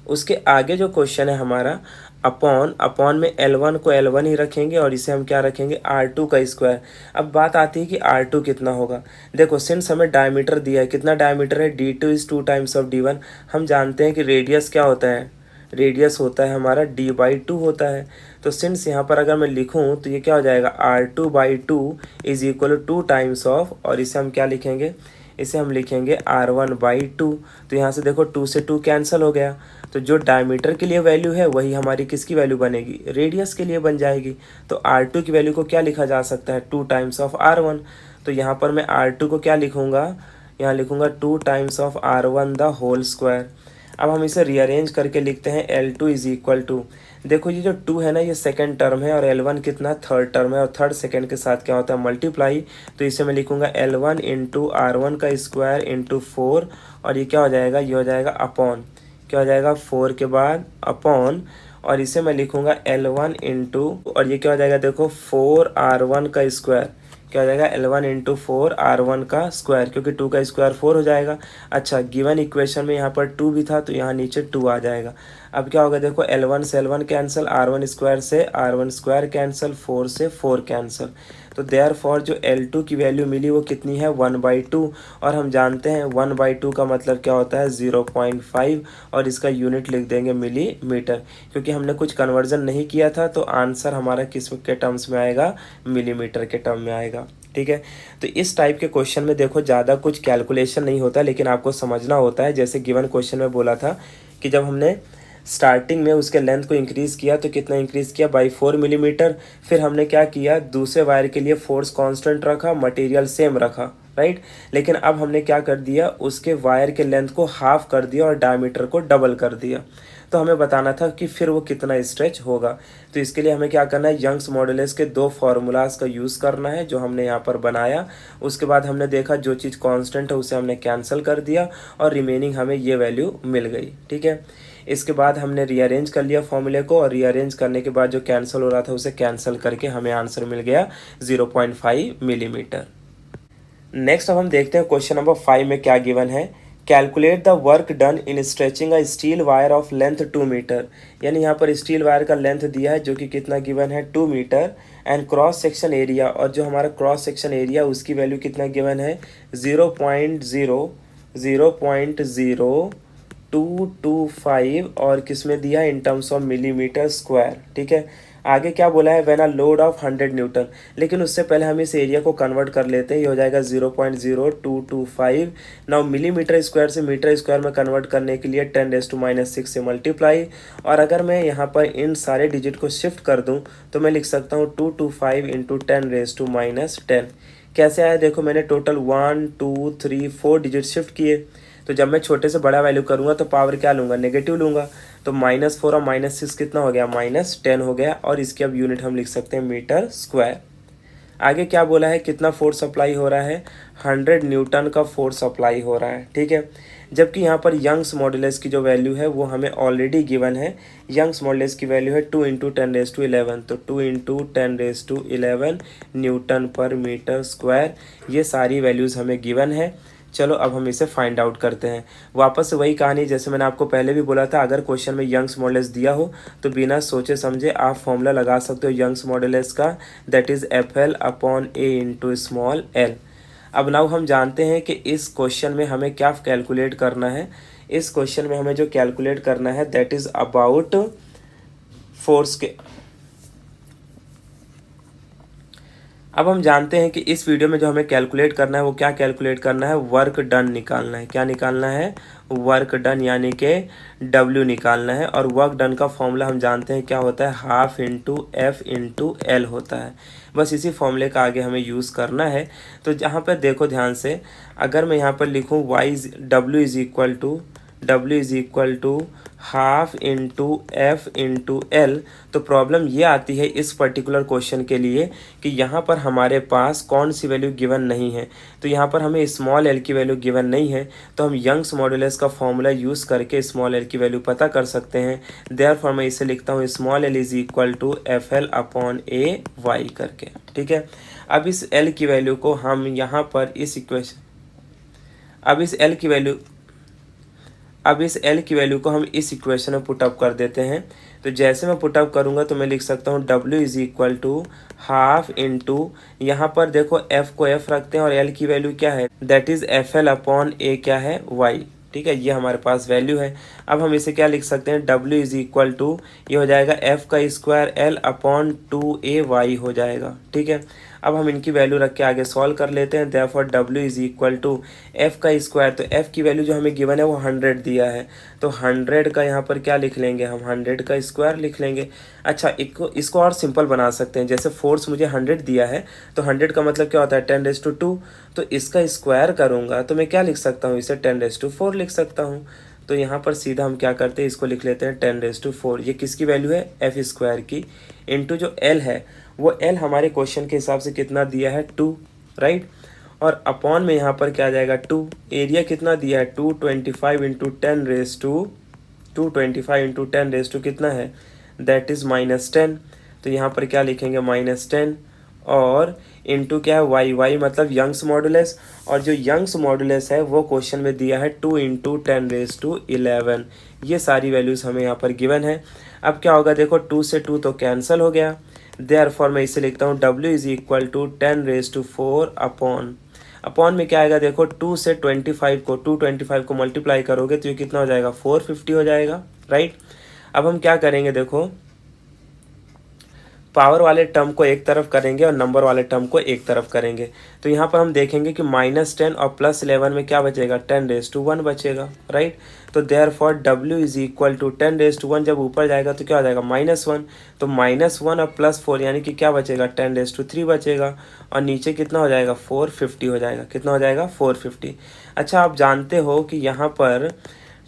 उसके आगे जो क्वेश्चन है हमारा, अपॉन में L1 को L1 ही रखेंगे, और इसे हम क्या रखेंगे, R2 का स्क्वायर। अब बात आती है कि R2 कितना होगा। देखो, सिंस हमें डायमीटर दिया है, कितना डायमीटर है, D2 is 2 times of D1। हम जानते हैं कि रेडियस क्या होता है, रेडियस होता है हमारा D/2 होता है। तो सिंस यहाँ पर अगर मैं लिखूँ तो ये क्या हो जाएगा, R2/2 is equal to 2 times of, और इसे हम क्या लिखेंगे, इसे हम लिखेंगे R1/2। तो यहाँ से देखो 2 से 2 कैंसिल हो गया। तो जो डायमीटर के लिए वैल्यू है वही हमारी किसकी वैल्यू बनेगी, रेडियस के लिए बन जाएगी। तो R2 की वैल्यू को क्या लिखा जा सकता है, 2 टाइम्स ऑफ R1। तो यहाँ पर मैं R2 को क्या लिखूँगा, यहाँ लिखूँगा 2 times of R1 the whole square. अब हम इसे रीअरेंज करके लिखते हैं, L2 इज इक्वल टू, देखो ये जो 2 है ना ये सेकंड टर्म है, और L1 कितना, थर्ड टर्म है, और थर्ड सेकंड के साथ क्या होता है, मल्टीप्लाई। तो इसे मैं लिखूंगा L1 इंटू R1 का स्क्वायर इंटू 4, और ये क्या हो जाएगा, ये हो जाएगा अपॉन, क्या हो जाएगा, 4 के बाद अपॉन, और इसे मैं लिखूंगा L1 इंटू, और ये क्या हो जाएगा, देखो 4R1 का स्क्वायर, क्या हो जाएगा, L1 इंटू 4R1 का स्क्वायर, क्योंकि 2 का स्क्वायर 4 हो जाएगा। अच्छा, गिवन इक्वेशन में यहाँ पर 2 भी था तो यहाँ नीचे 2 आ जाएगा। अब क्या होगा, देखो L1 से L1 कैंसिल, R1 स्क्वायर से R1 स्क्वायर कैंसिल, 4 से 4 कैंसिल। तो देयरफॉर जो L2 की वैल्यू मिली वो कितनी है, 1/2। और हम जानते हैं 1/2 का मतलब क्या होता है, 0.5, और इसका यूनिट लिख देंगे मिलीमीटर, क्योंकि हमने कुछ कन्वर्जन नहीं किया था। तो आंसर हमारा किस के टर्म्स में आएगा, मिलीमीटर के टर्म में आएगा, ठीक है। तो इस टाइप के क्वेश्चन में देखो ज़्यादा कुछ कैलकुलेशन नहीं होता, लेकिन आपको समझना होता है। जैसे गिवन क्वेश्चन में बोला था कि जब हमने स्टार्टिंग में उसके लेंथ को इंक्रीज़ किया तो कितना इंक्रीज़ किया, बाई 4 मिलीमीटर। फिर हमने क्या किया, दूसरे वायर के लिए फोर्स कांस्टेंट रखा, मटेरियल सेम रखा, राइट। लेकिन अब हमने क्या कर दिया, उसके वायर के लेंथ को हाफ कर दिया और डायमीटर को डबल कर दिया। तो हमें बताना था कि फिर वो कितना स्ट्रेच होगा। तो इसके लिए हमें क्या करना है, यंग्स मॉडुलस के दो फार्मूलाज का यूज़ करना है जो हमने यहाँ पर बनाया। उसके बाद हमने देखा जो चीज़ कांस्टेंट है उसे हमने कैंसिल कर दिया और रिमेनिंग हमें ये वैल्यू मिल गई। ठीक है, इसके बाद हमने रीअरेंज कर लिया फॉर्मूले को, और रीअरेंज करने के बाद जो कैंसिल हो रहा था उसे कैंसिल करके हमें आंसर मिल गया 0.5 मिलीमीटर। नेक्स्ट अब हम देखते हैं क्वेश्चन नंबर 5 में क्या गिवन है। Calculate the work done in stretching a steel wire of length 2 metre. यानी यहाँ पर स्टील वायर का लेंथ दिया है जो कि कितना गिवन है 2 metre, and cross section area, और जो हमारा क्रॉस सेक्शन एरिया उसकी वैल्यू कितना गिवन है 0.0225, और किसमें दिया है in terms of millimetre square. ठीक है, आगे क्या बोला है, when a load of 100 newton. लेकिन उससे पहले हम इस एरिया को कन्वर्ट कर लेते हैं, ये हो जाएगा 0.0225। नाउ मिलीमीटर स्क्वायर से मीटर स्क्वायर में कन्वर्ट करने के लिए 10⁻⁻6 से मल्टीप्लाई, और अगर मैं यहाँ पर इन सारे डिजिट को शिफ्ट कर दूँ तो मैं लिख सकता हूँ 225 इंटू 10⁻⁻10। कैसे आया देखो, मैंने टोटल 1 2 3 4 डिजिट शिफ्ट किए। तो जब मैं छोटे से बड़ा वैल्यू करूँगा तो पावर क्या लूँगा, नेगेटिव लूँगा। तो -4 और -6 कितना हो गया, -10 हो गया, और इसकी अब यूनिट हम लिख सकते हैं मीटर स्क्वायर। आगे क्या बोला है, कितना फोर्स अप्लाई हो रहा है, 100 न्यूटन का फोर्स अप्लाई हो रहा है। ठीक है, जबकि यहाँ पर यंग्स मॉडुलस की जो वैल्यू है वो हमें ऑलरेडी गिवन है। यंग्स मॉडुलस की वैल्यू है 2 × 10⁻11, तो 2 × 10⁻11 न्यूटन पर मीटर स्क्वायर। ये सारी वैल्यूज़ हमें गिवन है। चलो अब हम इसे फाइंड आउट करते हैं। वापस से वही कहानी, जैसे मैंने आपको पहले भी बोला था, अगर क्वेश्चन में यंग्स मॉडुलस दिया हो तो बिना सोचे समझे आप फॉर्मूला लगा सकते हो यंग्स मॉडुलस का, that is FL/A × small l। अब नाउ हम जानते हैं कि इस क्वेश्चन में हमें क्या कैलकुलेट करना है। इस क्वेश्चन में हमें जो कैलकुलेट करना है दैट इज़ अबाउट फोर्स के। अब हम जानते हैं कि इस वीडियो में जो हमें कैलकुलेट करना है वो क्या कैलकुलेट करना है, वर्क डन निकालना है। क्या निकालना है, वर्क डन, यानी कि W निकालना है। और वर्क डन का फॉर्मूला हम जानते हैं क्या होता है, half into F into L होता है। बस इसी फॉर्मूले का आगे हमें यूज़ करना है। तो जहाँ पर देखो ध्यान से, अगर मैं यहाँ पर लिखूँ W is equal to half into F into L, तो प्रॉब्लम ये आती है इस पर्टिकुलर क्वेश्चन के लिए कि यहाँ पर हमारे पास कौन सी वैल्यू गिवन नहीं है। तो यहाँ पर हमें स्मॉल l की वैल्यू गिवन नहीं है, तो हम यंग्स मॉडुलस का फॉर्मूला यूज़ करके स्मॉल l की वैल्यू पता कर सकते हैं। देयरफॉर मैं इसे लिखता हूँ small l is equal to FL/A/y करके। ठीक है, अब इस l की वैल्यू को हम यहाँ पर इस इक्वेशन अब इस L की वैल्यू को हम इस इक्वेशन में पुटअप कर देते हैं। तो जैसे मैं पुटअप करूँगा तो मैं लिख सकता हूँ W is equal to half into, यहाँ पर देखो F को F रखते हैं और L की वैल्यू क्या है, दैट इज़ FL/A क्या है, Y। ठीक है, ये हमारे पास वैल्यू है। अब हम इसे क्या लिख सकते हैं, W इज़ इक्वल टू, ये हो जाएगा F का स्क्वायर L/2AY हो जाएगा। ठीक है, अब हम इनकी वैल्यू रख के आगे सॉल्व कर लेते हैं। Therefore W is equal to F का स्क्वायर, तो F की वैल्यू जो हमें गिवन है वो 100 दिया है, तो 100 का यहाँ पर क्या लिख लेंगे हम, 100 का स्क्वायर लिख लेंगे। अच्छा, इसको और सिंपल बना सकते हैं। जैसे फोर्स मुझे 100 दिया है तो 100 का मतलब क्या होता है 10⁻², तो इसका स्क्वायर करूँगा तो मैं क्या लिख सकता हूँ, इसे 10⁻4 लिख सकता हूँ। तो यहाँ पर सीधा हम क्या करते हैं, इसको लिख लेते हैं 10⁻4। ये किसकी वैल्यू है, F स्क्वायर की, इंटू जो L है वो L हमारे क्वेश्चन के हिसाब से कितना दिया है 2, राइट। और अपॉन में यहाँ पर क्या आ जाएगा 2, एरिया कितना दिया है 225 इंटू 10⁻225 कितना है, दैट इज़ -10। तो यहाँ पर क्या लिखेंगे -10, और इंटू क्या है y मतलब यंग्स मॉडुलस, और जो यंग्स मॉडुलस है वो क्वेश्चन में दिया है 2 × 10⁻11। ये सारी वैल्यूज़ हमें यहाँ पर गिवन है। अब क्या होगा देखो, 2 से 2 तो कैंसिल हो गया। देयरफॉर मैं इसे लिखता हूँ W is equal to 10⁻4 upon में क्या आएगा देखो, 2 से 225 को मल्टीप्लाई करोगे तो ये कितना हो जाएगा 450 हो जाएगा, राइट। अब हम क्या करेंगे देखो, पावर वाले टर्म को एक तरफ करेंगे और नंबर वाले टर्म को एक तरफ करेंगे। तो यहाँ पर हम देखेंगे कि -10 और +11 में क्या बचेगा, 10⁻1 बचेगा, राइट। तो therefore W is equal to 10⁻1, जब ऊपर जाएगा तो क्या हो जाएगा, -1। तो -1 और +4 यानी कि क्या बचेगा, 10⁻3 बचेगा। और नीचे कितना हो जाएगा, 450 हो जाएगा। कितना हो जाएगा, 450। अच्छा, आप जानते हो कि यहाँ पर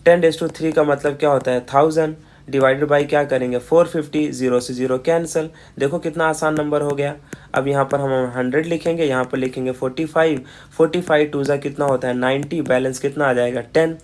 10⁻3 का मतलब क्या होता है, 1000 डिवाइडेड बाई क्या करेंगे, 450, 0 से 0 कैंसिल। देखो कितना आसान नंबर हो गया। अब यहाँ पर हम 100 लिखेंगे, यहाँ पर लिखेंगे 45, 45 टू ज़ा कितना होता है 90, बैलेंस कितना आ जाएगा 10,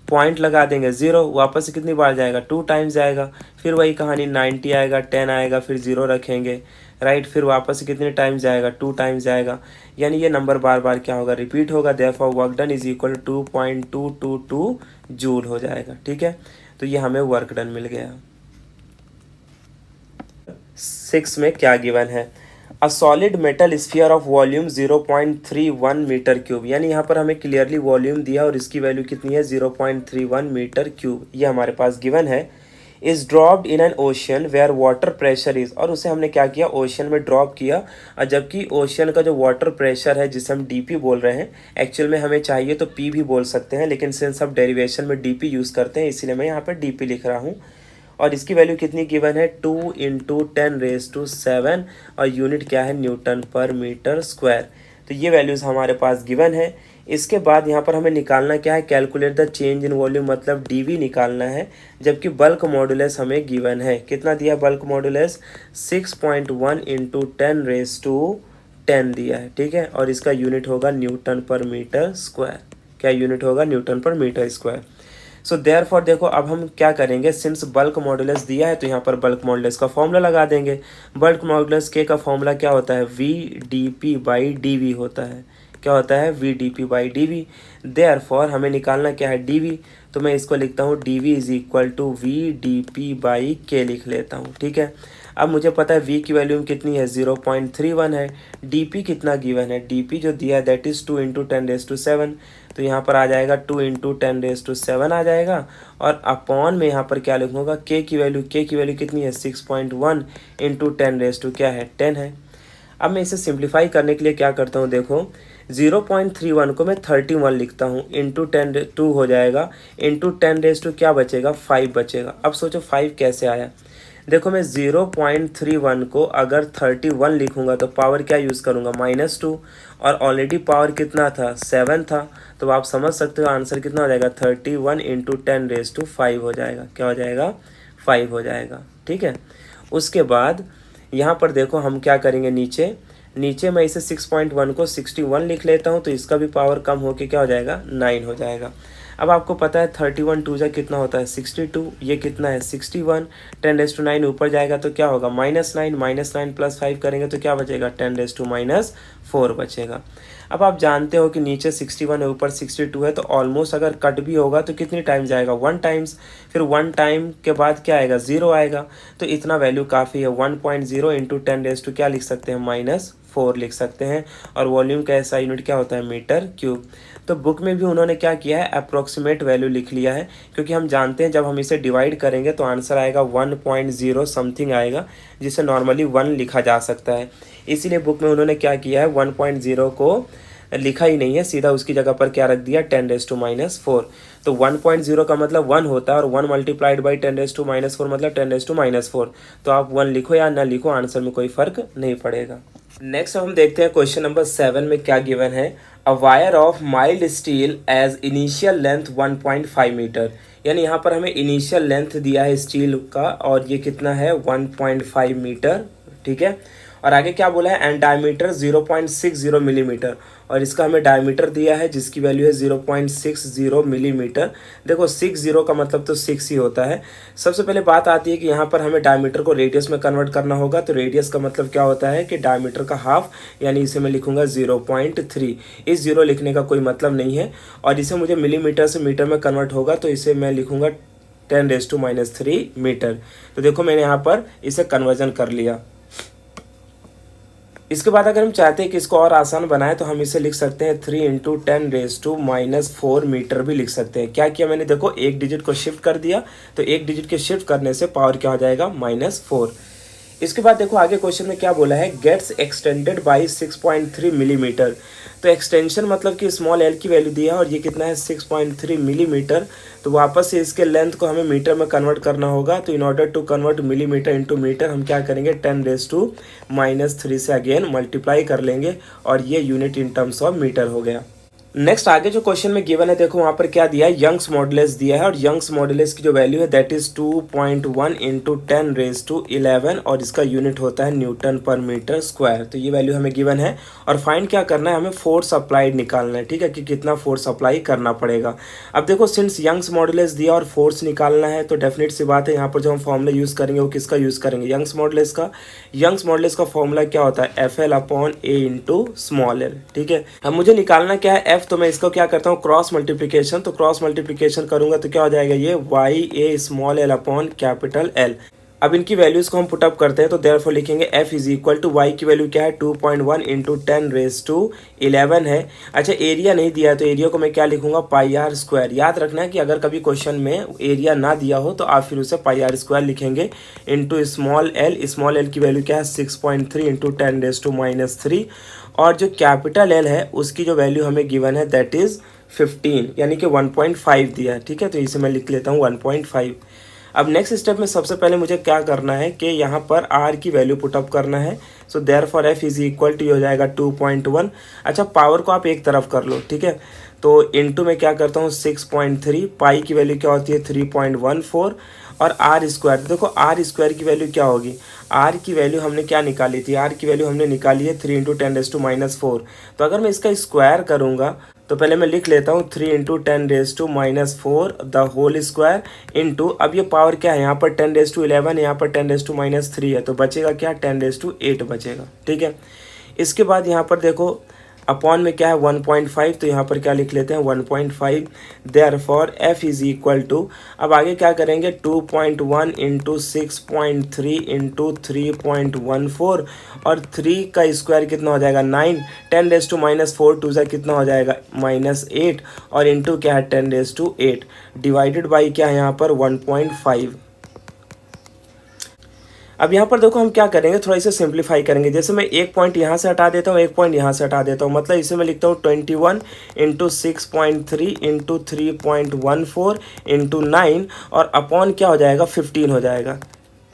पॉइंट लगा देंगे 0, वापस से कितनी बार जाएगा, 2 टाइम्स जाएगा। फिर वही कहानी 90 आएगा, 10 आएगा, फिर 0 रखेंगे, राइट। फिर वापस से कितने टाइम्स जाएगा, 2 टाइम्स जाएगा। यानी ये नंबर बार बार क्या होगा, रिपीट होगा। Therefore work done is equal to 2.222 joule हो जाएगा, ठीक है। तो ये हमें वर्क डन मिल गया। 6 में क्या गिवन है, a solid metal sphere of volume 0.31 metre cube. यानी यहाँ पर हमें क्लियरली वॉल्यूम दिया और इसकी वैल्यू कितनी है, 0.31 मीटर क्यूब, ये हमारे पास गिवन है। Is dropped in an ocean where water pressure is, और उसे हमने क्या किया, ओशियन में ड्रॉप किया। और जबकि ओशियन का जो वाटर प्रेशर है जिसे हम डीपी बोल रहे हैं, एक्चुअल में हमें चाहिए तो पी भी बोल सकते हैं, लेकिन सिंस हम डेरिवेशन में डीपी यूज़ करते हैं इसीलिए मैं यहाँ पर डीपी लिख रहा हूँ। और इसकी वैल्यू कितनी गिवन है, 2 × 10⁻7 और यूनिट क्या है, न्यूटन पर मीटर स्क्वायर। तो ये वैल्यूज़ हमारे पास गिवन है। इसके बाद यहाँ पर हमें निकालना क्या है, calculate the change in volume, मतलब डीवी निकालना है। जबकि बल्क मॉडुलस हमें गिवन है, कितना दिया बल्क मॉडुलस, 6.1 × 10⁻10 दिया है, ठीक है। और इसका यूनिट होगा न्यूटन पर मीटर स्क्वायर। क्या यूनिट होगा, न्यूटन पर मीटर स्क्वायर। सो देयरफॉर देखो अब हम क्या करेंगे, सिंस बल्क मॉडुलस दिया है तो यहाँ पर बल्क मॉडुलस का फॉर्मूला लगा देंगे। बल्क मॉडुलस के का फॉर्मूला क्या होता है, VdP/dV होता है। क्या होता है, VdP/dV। देयरफॉर हमें निकालना क्या है, dV। तो मैं इसको लिखता हूँ dV is equal to VdP/K लिख लेता हूँ, ठीक है। अब मुझे पता है V की वैल्यू कितनी है, 0.31 है। dP कितना गिवन है, dP जो दिया है दैट इज़ 2 × 10⁻7। तो यहाँ पर आ जाएगा 2 × 10⁻7 आ जाएगा। और अपॉन में यहाँ पर क्या लिखूँगा, K की वैल्यू कितनी है, 6.1 × 10 क्या है, 10 है। अब मैं इसे सिंप्लीफाई करने के लिए क्या करता हूँ, देखो 0.31 को मैं 31 लिखता हूँ, इंटू 10 2 हो जाएगा, इंटू 10 क्या बचेगा, 5 बचेगा। अब सोचो 5 कैसे आया, देखो मैं 0.31 को अगर 31 लिखूंगा तो पावर क्या यूज़ करूंगा, -2, और ऑलरेडी पावर कितना था, 7 था। तो आप समझ सकते हो आंसर कितना हो जाएगा, 31 × 10⁵ हो जाएगा। क्या हो जाएगा, 5 हो जाएगा, ठीक है। उसके बाद यहाँ पर देखो हम क्या करेंगे, नीचे मैं इसे 6.1 को 61 लिख लेता हूँ, तो इसका भी पावर कम होके क्या हो जाएगा, 9 हो जाएगा। अब आपको पता है 31 2 कितना होता है, 62, ये कितना है 61, 10⁻9 ऊपर जाएगा तो क्या होगा, -9, -9 + 5 करेंगे तो क्या बचेगा, 10⁻4 बचेगा। अब आप जानते हो कि नीचे 61 है ऊपर 62 है, तो ऑलमोस्ट अगर कट भी होगा तो कितनी टाइम्स जाएगा, 1 टाइम्स। फिर 1 टाइम के बाद क्या आएगा, 0 आएगा। तो इतना वैल्यू काफ़ी है, 1.0 × 10⁻, क्या लिख सकते हैं, -4 लिख सकते हैं। और वॉल्यूम का ऐसा यूनिट क्या होता है, मीटर क्यूब। तो बुक में भी उन्होंने क्या किया है, अप्रोक्सीमेट वैल्यू लिख लिया है, क्योंकि हम जानते हैं जब हम इसे डिवाइड करेंगे तो आंसर आएगा 1.0 समथिंग आएगा, जिसे नॉर्मली 1 लिखा जा सकता है। इसीलिए बुक में उन्होंने क्या किया है, 1.0 को लिखा ही नहीं है, सीधा उसकी जगह पर क्या रख दिया, 10⁻4। तो 1.0 का मतलब 1 होता है, और 1 × 10⁻4 मतलब 10⁻4। तो आप 1 लिखो या ना लिखो, आंसर में कोई फर्क नहीं पड़ेगा। नेक्स्ट हम देखते हैं क्वेश्चन नंबर 7 में क्या गिवन है, a wire of mild steel as initial length 1.5 metre. यानी यहाँ पर हमें इनिशियल लेंथ दिया है स्टील का, और ये कितना है, 1.5 मीटर, ठीक है। और आगे क्या बोला है, एंड डायमीटर 0.60 मिलीमीटर, और इसका हमें डायमीटर दिया है जिसकी वैल्यू है 0.60 मिलीमीटर। देखो 60 का मतलब तो 6 ही होता है। सबसे पहले बात आती है कि यहाँ पर हमें डायमीटर को रेडियस में कन्वर्ट करना होगा, तो रेडियस का मतलब क्या होता है कि डायमीटर का हाफ, यानी इसे मैं लिखूंगा 0.3। इस 0 लिखने का कोई मतलब नहीं है, और इसे मुझे मिलीमीटर से मीटर में कन्वर्ट होगा, तो इसे मैं लिखूंगा 10⁻³ मीटर। तो देखो मैंने यहाँ पर इसे कन्वर्जन कर लिया। इसके बाद अगर हम चाहते हैं कि इसको और आसान बनाए तो हम इसे लिख सकते हैं 3 × 10⁻4 मीटर भी लिख सकते हैं। क्या किया मैंने, देखो एक डिजिट को शिफ्ट कर दिया, तो एक डिजिट के शिफ्ट करने से पावर क्या हो जाएगा, -4। इसके बाद देखो आगे क्वेश्चन में क्या बोला है, गेट्स एक्सटेंडेड बाई 6.3 मिलीमीटर। तो एक्सटेंशन मतलब कि स्मॉल एल की वैल्यू दी है और ये कितना है 6.3 मिलीमीटर। तो वापस से इसके लेंथ को हमें मीटर में कन्वर्ट करना होगा। तो in order to convert millimetre into metre हम क्या करेंगे 10⁻³ से अगेन मल्टीप्लाई कर लेंगे और ये unit in terms of metre हो गया। नेक्स्ट आगे जो क्वेश्चन में गिवन है देखो वहाँ पर क्या दिया है, यंग्स मॉडुलस दिया है और यंग्स मॉडुलस की जो वैल्यू है दैट इज 2.1 इंटू 10⁻11 और इसका यूनिट होता है न्यूटन पर मीटर स्क्वायर। तो ये वैल्यू हमें गिवन है और फाइंड क्या करना है, हमें फोर्स अप्लाइड निकालना है, ठीक है, कि कितना फोर्स अप्लाई करना पड़ेगा। अब देखो सिंस यंग्स मॉडुलस दिया और फोर्स निकालना है तो डेफिनेट सी बात है यहाँ पर जो हम फॉर्मूला यूज़ करेंगे वो किसका यूज़ करेंगे, यंग्स मॉडुलस का। यंग्स मॉडुलस का फॉर्मूला क्या होता है, FL/A इंटू स्मॉल एल, ठीक है। अब मुझे निकालना क्या है तो मैं इसको क्या करता हूँ क्रॉस मल्टीप्लिकेशन। तो क्रॉस मल्टीप्लिकेशन करूंगा तो क्या हो जाएगा, ये YA small L upon capital L. अब इनकी वैल्यूज को हम पुटअप करते हैं तो देयरफॉर लिखेंगे F is equal to Y की वैल्यू क्या है 2.1 इंटू 10⁻11 है। अच्छा एरिया नहीं दिया है तो एरिया को मैं क्या लिखूंगा πr²। याद रखना है कि अगर कभी क्वेश्चन में एरिया ना दिया हो तो आप फिर उसे πr² लिखेंगे इंटू स्मॉल एल की वैल्यू क्या है 6.3 इंटू 10⁻³ और जो कैपिटल एल है उसकी जो वैल्यू हमें गिवन है दैट इज 15 यानी कि 1.5 दिया है, ठीक है। तो इसे मैं लिख लेता हूँ 1.5। अब नेक्स्ट स्टेप में सबसे पहले मुझे क्या करना है कि यहाँ पर r की वैल्यू पुटअप करना है। So therefore F is equal to हो जाएगा 2.1। अच्छा पावर को आप एक तरफ कर लो, ठीक है। तो इनटू में क्या करता हूँ 6.3, पाई की वैल्यू क्या होती है 3.14 और r²। देखो r² की वैल्यू क्या होगी, r की वैल्यू हमने क्या निकाली थी, r की वैल्यू हमने निकाली है 3 इंटू 10⁻⁴। तो अगर मैं इसका स्क्वायर करूँगा तो पहले मैं लिख लेता हूँ 3 into 10⁻⁴ the whole square into, अब ये पावर क्या है यहाँ पर 10⁻11 यहाँ पर 10⁻³ है तो बचेगा क्या 10⁻8 बचेगा, ठीक है। इसके बाद यहाँ पर देखो अपॉन में क्या है 1.5 तो यहाँ पर क्या लिख लेते हैं 1.5। Therefore F is equal to, अब आगे क्या करेंगे 2.1 इंटू 6.3 इंटू 3.14 और 3 का स्क्वायर कितना हो जाएगा 9, 10⁻⁴ टू सा कितना हो जाएगा -8 और इंटू क्या है 10⁻8 डिवाइडेड बाई क्या है यहाँ पर 1.5। अब यहाँ पर देखो हम क्या करेंगे थोड़ा इसे सिंप्लीफाई करेंगे। जैसे मैं एक पॉइंट यहाँ से हटा देता हूँ, एक पॉइंट यहाँ से हटा देता हूँ, मतलब इसे मैं लिखता हूँ 21 इंटू 6.3 इंटू 3.14 इंटू 9 और अपॉन क्या हो जाएगा 15 हो जाएगा,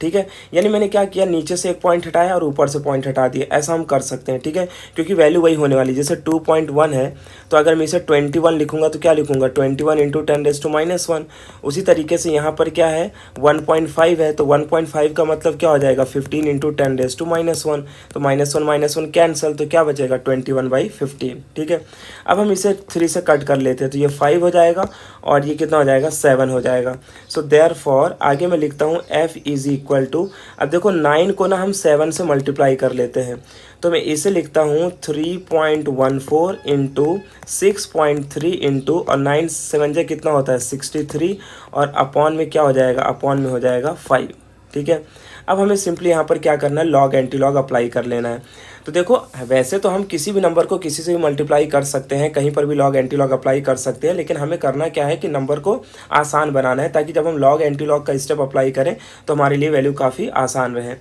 ठीक है। यानी मैंने क्या किया नीचे से एक पॉइंट हटाया और ऊपर से पॉइंट हटा दिया, ऐसा हम कर सकते हैं, ठीक है, क्योंकि वैल्यू वही होने वाली। जैसे 2.1 है तो अगर मैं इसे 21 लिखूंगा तो क्या लिखूंगा 21 इंटू 10⁻⁻1। उसी तरीके से यहाँ पर क्या है 1.5 है तो 1.5 का मतलब क्या हो जाएगा 15 इंटू 10⁻⁻1 तो -1 कैंसल तो क्या बचेगा 21/15, ठीक है। अब हम इसे 3 से कट कर लेते हैं तो ये 5 हो जाएगा और ये कितना हो जाएगा 7 हो जाएगा। सो देयरफॉर आगे मैं लिखता हूँ F इज इक्वल टू, अब देखो 9 को ना हम 7 से मल्टीप्लाई कर लेते हैं तो मैं इसे लिखता हूँ 3.14 इंटू 6.3 इंटू और 9 7 कितना होता है 63 और अपॉन में क्या हो जाएगा, अपॉन में हो जाएगा 5, ठीक है। अब हमें सिंपली यहाँ पर क्या करना है लॉग एंटी लॉग अप्लाई कर लेना है। तो देखो वैसे तो हम किसी भी नंबर को किसी से भी मल्टीप्लाई कर सकते हैं, कहीं पर भी लॉग एंटी लॉग अप्लाई कर सकते हैं, लेकिन हमें करना क्या है कि नंबर को आसान बनाना है ताकि जब हम लॉग एंटी लॉग का स्टेप अप्लाई करें तो हमारे लिए वैल्यू काफ़ी आसान रहे।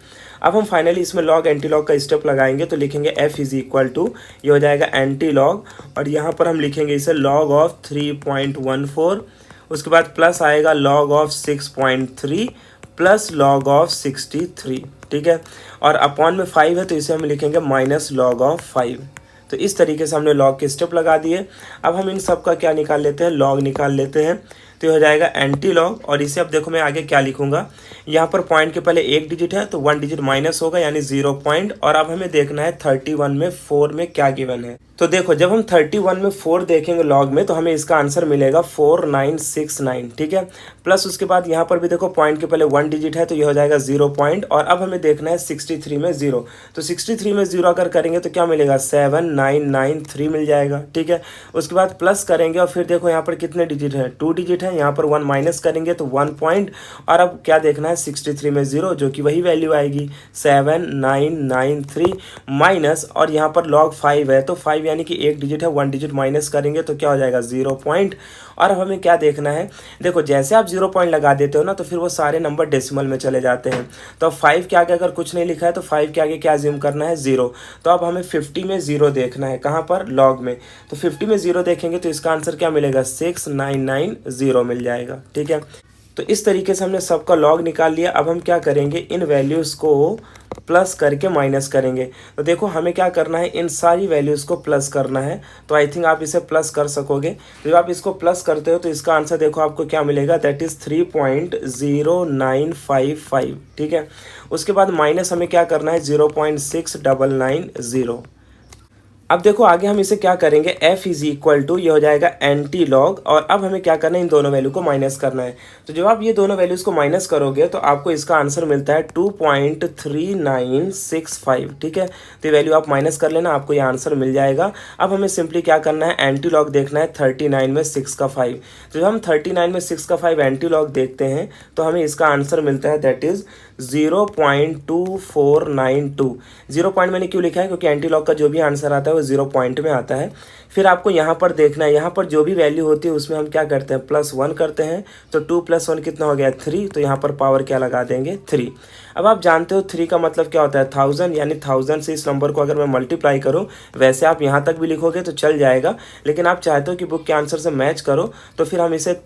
अब हम फाइनली इसमें लॉग एंटी लॉग का स्टेप लगाएंगे तो लिखेंगे F इज इक्वल टू, ये हो जाएगा एंटी लॉग और यहाँ पर हम लिखेंगे इसे लॉग ऑफ 3.14, उसके बाद प्लस आएगा log of 6.3 plus log of 63, ठीक है, और अपॉन में 5 है तो इसे हम लिखेंगे माइनस लॉग ऑफ 5। तो इस तरीके से हमने लॉग के स्टेप लगा दिए। अब हम इन सब का क्या निकाल लेते हैं, लॉग निकाल लेते हैं। तो ये हो जाएगा एंटी लॉग और इसे अब देखो मैं आगे क्या लिखूंगा, यहाँ पर पॉइंट के पहले एक डिजिट है तो 1 डिजिट माइनस होगा यानी 0 पॉइंट और अब हमें देखना है 31 में 4 में क्या गिवन है। तो देखो जब हम 31 में 4 देखेंगे लॉग में तो हमें इसका आंसर मिलेगा 4969, ठीक है। प्लस उसके बाद यहाँ पर भी देखो पॉइंट के पहले 1 डिजिट है तो ये हो जाएगा 0 पॉइंट और अब हमें देखना है 63 में 0, तो 63 में 0 अगर करेंगे तो क्या मिलेगा 7993 मिल जाएगा, ठीक है। उसके बाद प्लस करेंगे और फिर देखो यहाँ पर कितने डिजिट हैं 2 डिजिट है, यहाँ पर 1 माइनस करेंगे तो 1 पॉइंट और अब क्या देखना है 63 में 0 जो कि वही वैल्यू आएगी 7993 माइनस और यहाँ पर लॉग 5 है तो 5 यानी कि एक डिजिट है 1 डिजिट माइनस करेंगे तो क्या हो जाएगा 0 पॉइंट और अब हमें क्या देखना है, देखो जैसे आप 0 पॉइंट लगा देते हो ना तो फिर वो सारे नंबर डेसिमल में चले जाते हैं। तो अब 5 के आगे अगर कुछ नहीं लिखा है तो 5 के आगे क्या अज्यूम करना है, 0। तो अब हमें 50 में 0 देखना है, कहाँ पर, लॉग में। तो 50 में 0 देखेंगे तो इसका आंसर क्या मिलेगा, 6990 मिल जाएगा। ठीक है, तो इस तरीके से हमने सबका लॉग निकाल लिया। अब हम क्या करेंगे, इन वैल्यूज़ को प्लस करके माइनस करेंगे। तो देखो हमें क्या करना है, इन सारी वैल्यूज़ को प्लस करना है। तो आई थिंक आप इसे प्लस कर सकोगे। तो जब आप इसको प्लस करते हो तो इसका आंसर देखो आपको क्या मिलेगा, दैट इज़ 3.0955। ठीक है, उसके बाद माइनस हमें क्या करना है, 0.6990। अब देखो आगे हम इसे क्या करेंगे, f इज इक्वल टू, ये हो जाएगा एंटी लॉग, और अब हमें क्या करना है, इन दोनों वैल्यू को माइनस करना है। तो जब आप ये दोनों वैल्यूज़ को माइनस करोगे तो आपको इसका आंसर मिलता है 2.3965। ठीक है, तो ये वैल्यू आप माइनस कर लेना, आपको ये आंसर मिल जाएगा। अब हमें सिंपली क्या करना है, एंटी लॉग देखना है 39 में 6 का 5। तो जब हम 39 में 6 का 5 एंटी लॉग देखते हैं तो हमें इसका आंसर मिलता है, दैट इज़ 0.2492। 0 पॉइंट मैंने क्यों लिखा है, क्योंकि एंटी लॉग का जो भी आंसर आता है वो 0 पॉइंट में आता है। फिर आपको यहाँ पर देखना है, यहाँ पर जो भी वैल्यू होती है उसमें हम क्या करते हैं, +1 करते हैं। तो 2 + 1 कितना हो गया, 3। तो यहाँ पर पावर क्या लगा देंगे, 3। अब आप जानते हो 3 का मतलब क्या होता है, 1000, यानी 1000 से इस नंबर को अगर मैं मल्टीप्लाई करूँ, वैसे आप यहाँ तक भी लिखोगे तो चल जाएगा, लेकिन आप चाहते हो कि बुक के आंसर से मैच करो, तो फिर हम इसे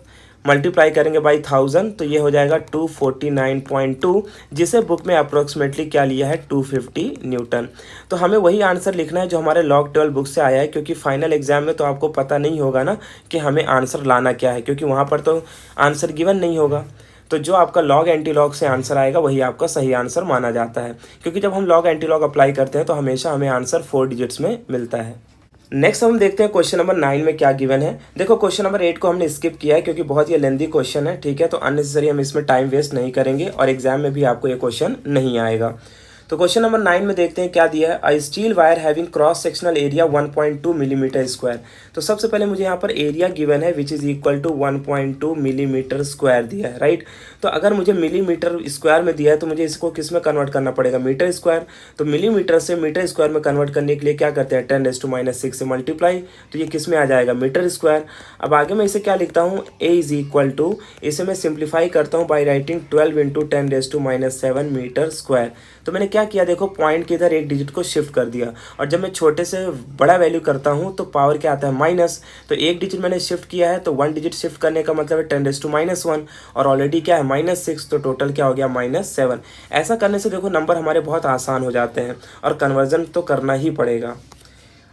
मल्टीप्लाई करेंगे बाई 1000। तो ये हो जाएगा 249.2, जिसे बुक में अप्रोक्सीमेटली क्या लिया है, 250 न्यूटन। तो हमें वही आंसर लिखना है जो हमारे लॉग 12 बुक से आया है, क्योंकि फाइनल एग्जाम में तो आपको पता नहीं होगा ना कि हमें आंसर लाना क्या है, क्योंकि वहाँ पर तो आंसर गिवन नहीं होगा। तो जो आपका लॉग एंटी लॉग से आंसर आएगा वही आपका सही आंसर माना जाता है, क्योंकि जब हम लॉग एंटी लॉग अप्लाई करते हैं तो हमेशा हमें आंसर 4 डिजिट्स में मिलता है। नेक्स्ट हम देखते हैं क्वेश्चन नंबर 9 में क्या गिवन है। देखो क्वेश्चन नंबर 8 को हमने स्किप किया है क्योंकि बहुत ही लेंदी क्वेश्चन है। ठीक है, तो अननेसेसरी हम इसमें टाइम वेस्ट नहीं करेंगे और एग्जाम में भी आपको ये क्वेश्चन नहीं आएगा। तो क्वेश्चन नंबर 9 में देखते हैं क्या दिया है, a steel wire having cross sectional area 1.2 millimetre square. तो सबसे पहले मुझे यहाँ पर एरिया गिवन है which is equal to 1.2 millimetre square दिया है, राइट। तो अगर मुझे मिलीमीटर स्क्वायर में दिया है तो मुझे इसको किस में कन्वर्ट करना पड़ेगा, मीटर स्क्वायर। तो मिलीमीटर से मीटर स्क्वायर में कन्वर्ट करने के लिए क्या करते हैं, 10⁻⁻6 से मल्टीप्लाई, तो ये किस में आ जाएगा, मीटर स्क्वायर। अब आगे मैं इसे क्या लिखता हूँ, a इज इक्वल टू, इसे मैं सिंप्लीफाई करता हूँ बाई राइटिंग 12 × 10⁻⁷ मीटर स्क्वायर। तो मैंने क्या किया, देखो पॉइंट के इधर एक डिजिट को शिफ्ट कर दिया, और जब मैं छोटे से बड़ा वैल्यू करता हूँ तो पावर क्या आता है, माइनस। तो एक डिजिट मैंने शिफ्ट किया है तो 1 डिजिट शिफ्ट करने का मतलब है 10⁻⁻1, और ऑलरेडी क्या है, -6, तो टोटल क्या हो गया, -7। ऐसा करने से देखो नंबर हमारे बहुत आसान हो जाते हैं, और कन्वर्जन तो करना ही पड़ेगा।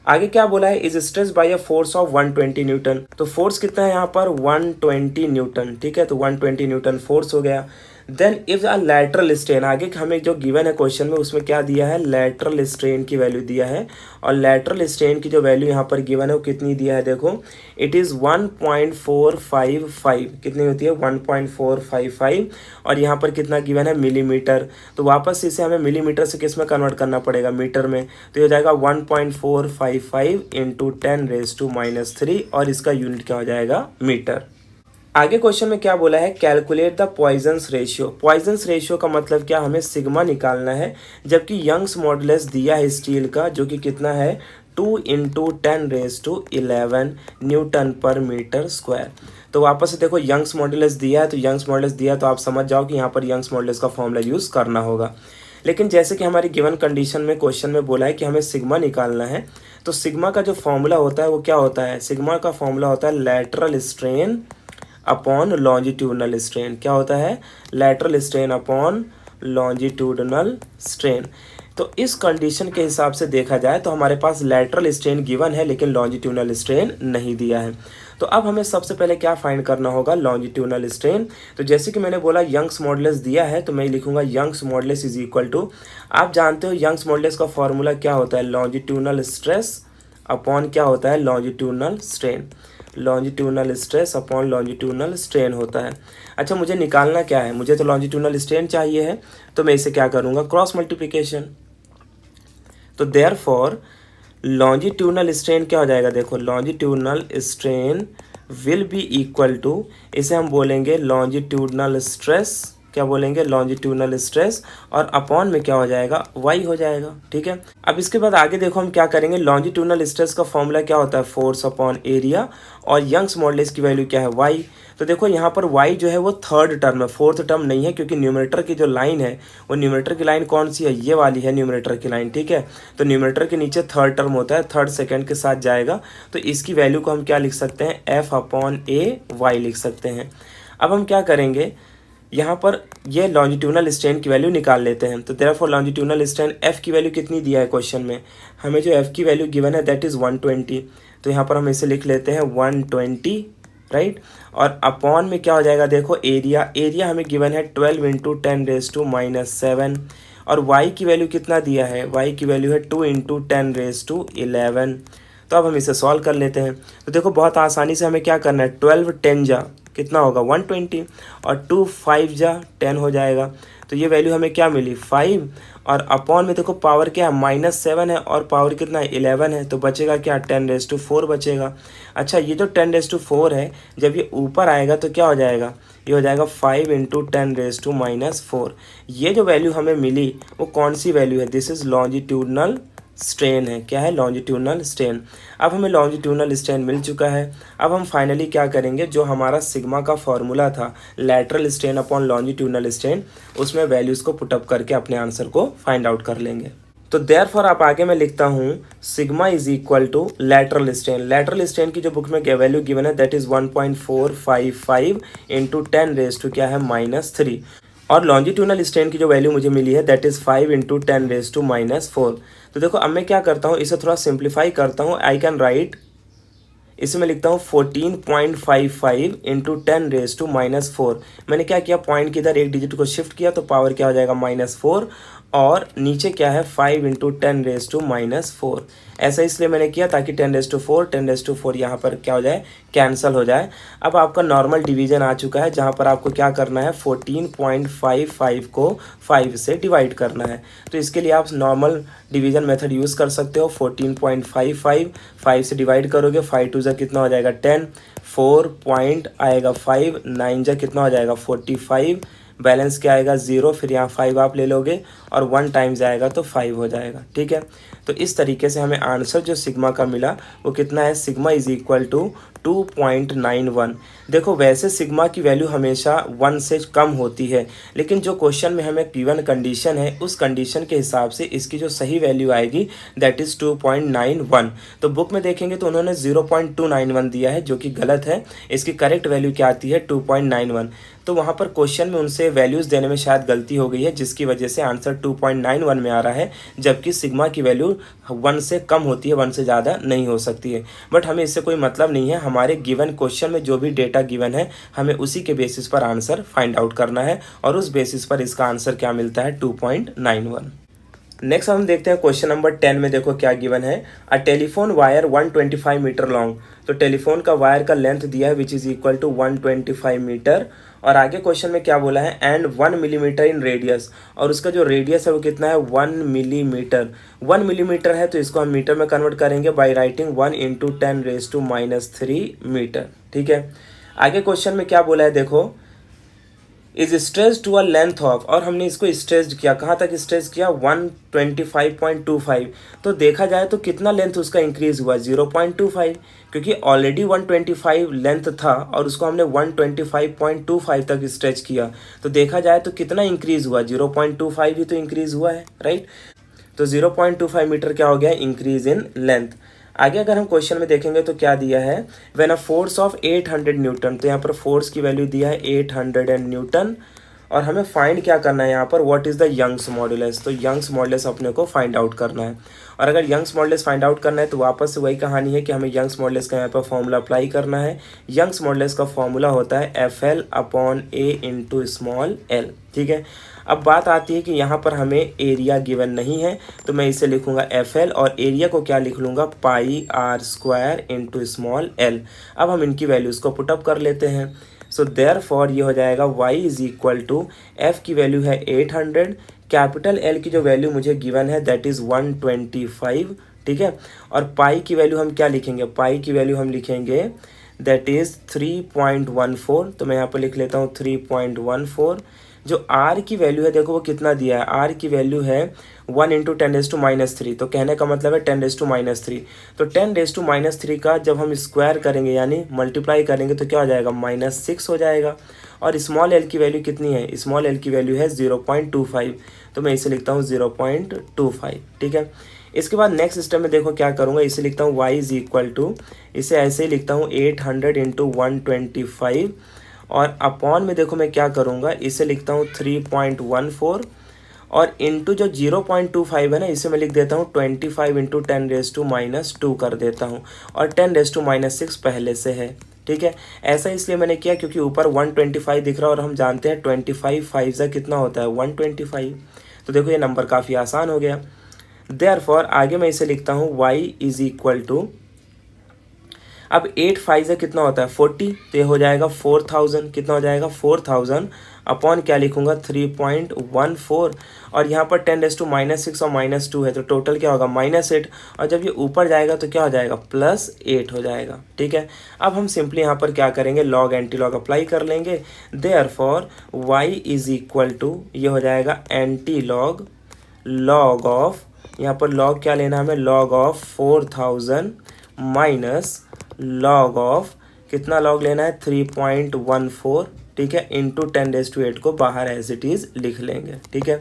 आगे क्या बोला है, is stress by a force of 120 Newton. तो फोर्स कितना है यहाँ पर, 120 न्यूटन। ठीक है, तो 120 न्यूटन फोर्स हो गया। Then if a lateral strain, आगे हमें जो गिवन है क्वेश्चन में उसमें क्या दिया है, लैटरल स्ट्रेन की वैल्यू दिया है, और लैटरल स्ट्रेन की जो वैल्यू यहाँ पर गिवन है वो कितनी दिया है, देखो इट इज़ 1.455। कितनी होती है, 1.455, और यहाँ पर कितना गिवन है, मिलीमीटर। तो वापस इसे हमें मिलीमीटर से किस में कन्वर्ट करना पड़ेगा, मीटर में। तो ये हो जाएगा 1.455 × 10⁻⁻3, और इसका यूनिट क्या हो जाएगा, मीटर। आगे क्वेश्चन में क्या बोला है, calculate the Poisson's ratio. Poisson's ratio का मतलब क्या, हमें सिग्मा निकालना है, जबकि यंग्स मॉडुलस दिया है स्टील का जो कि कितना है, 2 × 10⁻11 न्यूटन पर मीटर स्क्वायर। तो वापस से देखो यंग्स मॉडुलस दिया है, तो यंग्स मॉडुलस दिया है तो आप समझ जाओ कि यहाँ पर यंग्स मॉडुलस का फॉर्मूला यूज़ करना होगा। लेकिन जैसे कि हमारी गिवन कंडीशन में क्वेश्चन में बोला है कि हमें सिग्मा निकालना है, तो सिग्मा का जो फॉर्मूला होता है वो क्या होता है, सिग्मा का फॉर्मूला होता है lateral strain upon longitudinal strain. क्या होता है, lateral strain upon longitudinal strain. तो इस कंडीशन के हिसाब से देखा जाए तो हमारे पास लैटरल स्ट्रेन गिवन है लेकिन लॉन्जिट्यूडनल स्ट्रेन नहीं दिया है। तो अब हमें सबसे पहले क्या फाइंड करना होगा, लॉन्जिट्यूडनल स्ट्रेन। तो जैसे कि मैंने बोला यंग्स मॉडुलस दिया है तो मैं लिखूंगा Young's modulus is equal to, आप जानते हो यंग्स मॉडुलस का फॉर्मूला क्या होता है, लॉन्जिट्यूडनल स्ट्रेस अपॉन क्या होता है, longitudinal strain. Longitudinal stress upon longitudinal strain होता है। अच्छा मुझे निकालना क्या है, मुझे तो लॉन्जिट्यूडनल स्ट्रेन चाहिए है, तो मैं इसे क्या करूँगा, क्रॉस मल्टीप्लिकेशन। तो देयरफॉर लॉन्जिट्यूडनल स्ट्रेन क्या हो जाएगा, देखो longitudinal strain will be equal to, इसे हम बोलेंगे लॉन्जिट्यूडनल स्ट्रेस क्या बोलेंगे, लॉन्जिट्यूडनल स्ट्रेस, और अपॉन में क्या हो जाएगा, वाई हो जाएगा। ठीक है, अब इसके बाद आगे देखो हम क्या करेंगे, लॉन्जिट्यूडनल स्ट्रेस का फॉर्मूला क्या होता है, फोर्स अपॉन एरिया, और यंग्स मॉडुलस की वैल्यू क्या है, वाई। तो देखो यहाँ पर y जो है वो थर्ड टर्म है, फोर्थ टर्म नहीं है, क्योंकि न्यूमरेटर की जो लाइन है वो न्यूमरेटर की लाइन कौन सी है, ये वाली है न्यूमरेटर की लाइन। ठीक है, तो न्यूमरेटर के नीचे थर्ड टर्म होता है, थर्ड सेकंड के साथ जाएगा, तो इसकी वैल्यू को हम क्या लिख सकते हैं, एफ अपॉन ए वाई लिख सकते हैं। अब हम क्या करेंगे, यहाँ पर ये लॉन्जिट्यूडनल स्ट्रेन की वैल्यू निकाल लेते हैं। तो देयरफॉर लॉन्जिट्यूडनल स्ट्रेन एफ की वैल्यू कितनी दिया है क्वेश्चन में, हमें जो एफ की वैल्यू गिवन है दैट इज़ 120, तो यहाँ पर हम इसे लिख लेते हैं 120, राइट। और अपॉन में क्या हो जाएगा, देखो एरिया हमें गिवन है 12 इंटू 10⁻⁻7, और y की वैल्यू कितना दिया है, y की वैल्यू है 2 इंटू 10⁻11। तो अब हम इसे सॉल्व कर लेते हैं। तो देखो बहुत आसानी से हमें क्या करना है, 12 10 जा कितना होगा 120, और 2 5 जा 10 हो जाएगा। तो ये वैल्यू हमें क्या मिली 5, और अपॉन में देखो पावर क्या है -7 है, और पावर कितना है 11 है, तो बचेगा क्या 10⁻4 बचेगा। अच्छा, ये जो 10⁻4 है जब ये ऊपर आएगा तो क्या हो जाएगा, ये हो जाएगा 5 इंटू 10⁻4। ये जो वैल्यू हमें मिली वो कौन सी वैल्यू है, दिस इज लॉन्जिट्यूडनल स्ट्रेन है। क्या है, लॉन्जिट्यूडनल स्ट्रेन। अब हमें लॉन्जिट्यूडनल स्ट्रेन मिल चुका है। अब हम फाइनली क्या करेंगे, जो हमारा सिग्मा का फॉर्मूला था lateral strain upon longitudinal strain, उसमें वैल्यूज़ को पुटअप करके अपने आंसर को फाइंड आउट कर लेंगे। तो देयरफॉर आप आगे मैं लिखता हूँ sigma is equal to lateral strain. Lateral strain की जो बुक में वैल्यू गिवन है दैट इज़ 1.455 इंटू 10 क्या है -3, और लॉन्जिट्यूडनल स्ट्रेन की जो वैल्यू मुझे मिली है दैट इज़ 5 इंटू 10⁻⁻4। तो देखो अब मैं क्या करता हूँ, इसे थोड़ा सिंप्लीफाई करता हूँ। आई कैन राइट, इसे मैं लिखता हूँ 14.55 इंटू 10⁻⁻4। मैंने क्या किया, पॉइंट की इधर एक डिजिट को शिफ्ट किया तो पावर क्या हो जाएगा -4, और नीचे क्या है 5 इंटू 10⁻⁻4। ऐसा इसलिए मैंने किया ताकि 10⁻4 यहाँ पर क्या हो जाए, कैंसिल हो जाए। अब आपका नॉर्मल डिवीजन आ चुका है, जहाँ पर आपको क्या करना है 14.55 को 5 से डिवाइड करना है। तो इसके लिए आप नॉर्मल डिवीजन मेथड यूज़ कर सकते हो। 14.55 5 से डिवाइड करोगे, 5 2 जा कितना हो जाएगा 10, 4 पॉइंट आएगा 5, 9 जा कितना हो जाएगा 45, बैलेंस क्या आएगा 0, फिर यहाँ 5 आप ले लोगे और 1 टाइम्स आएगा तो 5 हो जाएगा। ठीक है, तो इस तरीके से हमें आंसर जो सिग्मा का मिला वो कितना है, सिग्मा इज इक्वल टू 2.91। देखो वैसे सिग्मा की वैल्यू हमेशा 1 से कम होती है, लेकिन जो क्वेश्चन में हमें गिवन कंडीशन है उस कंडीशन के हिसाब से इसकी जो सही वैल्यू आएगी दैट इज़ 2.91। तो बुक में देखेंगे तो उन्होंने 0.291 दिया है जो कि गलत है। इसकी करेक्ट वैल्यू क्या आती है 2.91। तो वहाँ पर क्वेश्चन में उनसे वैल्यूज़ देने में शायद गलती हो गई है, जिसकी वजह से आंसर 2.91 में आ रहा है, जबकि सिग्मा की वैल्यू 1 से कम होती है, 1 से ज़्यादा नहीं हो सकती है। बट हमें इससे कोई मतलब नहीं है, हमारे गिवन क्वेश्चन में जो भी डेटा गिवन है हमें उसी के बेसिस पर आंसर फाइंड आउट करना है, और उस बेसिस पर इसका आंसर क्या मिलता है 2.91। नेक्स्ट हम देखते हैं क्वेश्चन नंबर 10 में। देखो क्या गिवन है, a telephone wire 125 metre long. तो टेलीफोन का वायर का लेंथ दिया है which is equal to 125 metre, और आगे क्वेश्चन में क्या बोला है, एंड 1 मिलीमीटर इन रेडियस, और उसका जो रेडियस है वो कितना है 1 मिलीमीटर। 1 मिलीमीटर है तो इसको हम मीटर में कन्वर्ट करेंगे बाय राइटिंग 1 इंटू 10⁻³ मीटर। ठीक है, आगे क्वेश्चन में क्या बोला है, देखो is stretch to a length of, और हमने इसको स्ट्रेच किया, कहाँ तक स्ट्रेच किया 125.25। तो देखा जाए तो कितना लेंथ उसका इंक्रीज हुआ 0.25, क्योंकि ऑलरेडी 125 लेंथ था और उसको हमने 125.25 तक स्ट्रेच किया। तो देखा जाए तो कितना इंक्रीज हुआ 0.25 ही तो इंक्रीज हुआ है, राइट। तो 0.25 मीटर क्या हो गया, इंक्रीज इन लेंथ। आगे अगर हम क्वेश्चन में देखेंगे तो क्या दिया है, when a force of 800 Newton, तो यहाँ पर फोर्स की वैल्यू दिया है 800 न्यूटन, और हमें फाइंड क्या करना है यहाँ पर, what is the Young's modulus. तो यंग्स मॉडुलस अपने को फाइंड आउट करना है, और अगर यंग्स मॉडुलस फाइंड आउट करना है तो वापस से वही कहानी है कि हमें यंग्स मॉडुलस का यहाँ पर फॉर्मूला अप्लाई करना है। यंग्स मॉडुलस का फॉर्मूला होता है FL upon A into small l। ठीक है, अब बात आती है कि यहाँ पर हमें एरिया गिवन नहीं है, तो मैं इसे लिखूंगा FL, और एरिया को क्या लिख लूँगा πr² इंटू स्मॉल l। अब हम इनकी वैल्यूज़ को पुटअप कर लेते हैं। सो देयरफॉर ये हो जाएगा y is equal to f की वैल्यू है 800, कैपिटल L की जो वैल्यू मुझे गिवन है दैट इज़ 125। ठीक है, और पाई की वैल्यू हम क्या लिखेंगे, पाई की वैल्यू हम लिखेंगे दैट इज़ 3.14। तो मैं यहाँ पर लिख लेता हूँ 3.14। जो r की वैल्यू है देखो वो कितना दिया है, r की वैल्यू है 1 इंटू 10⁻³ तो कहने का मतलब है 10⁻³ तो 10⁻³ का जब हम स्क्वायर करेंगे यानी मल्टीप्लाई करेंगे तो क्या हो जाएगा -6 हो जाएगा। और स्मॉल एल की वैल्यू कितनी है, स्मॉल एल की वैल्यू है 0.25 तो मैं इसे लिखता हूँ 0.25। ठीक है, इसके बाद नेक्स्ट स्टेप में देखो क्या करूँगा, इसे लिखता हूँ y इज इक्वल टू, इसे ऐसे ही लिखता हूँ 800 इंटू 125 और अपॉन में देखो मैं क्या करूँगा, इसे लिखता हूँ 3.14 और इंटू जो 0.25 है ना इसे मैं लिख देता हूँ 25 इंटू 10⁻² कर देता हूँ और 10⁻6 पहले से है। ठीक है, ऐसा इसलिए मैंने किया क्योंकि ऊपर 125 दिख रहा है और हम जानते हैं 25 5 से कितना होता है 125। तो देखो ये नंबर काफ़ी आसान हो गया। देयरफॉर आगे मैं इसे लिखता हूँ y इज इक्वल टू, अब 8 5 से कितना होता है 40 तो ये हो जाएगा 4000, कितना हो जाएगा 4000 अपॉन क्या लिखूंगा 3.14 और यहाँ पर 10⁻6 और -2 है तो टोटल क्या होगा -8 और जब ये ऊपर जाएगा तो क्या हो जाएगा +8 हो जाएगा। ठीक है, अब हम सिंपली यहाँ पर क्या करेंगे लॉग एंटी लॉग अप्लाई कर लेंगे। Therefore y is equal to ये हो जाएगा एंटी लॉग लॉग ऑफ, यहाँ पर लॉग क्या लेना हमें log of 4000 minus log of कितना लॉग लेना है 3.14। ठीक है, इंटू 10⁻8 को बाहर एज इट इज़ लिख लेंगे। ठीक है,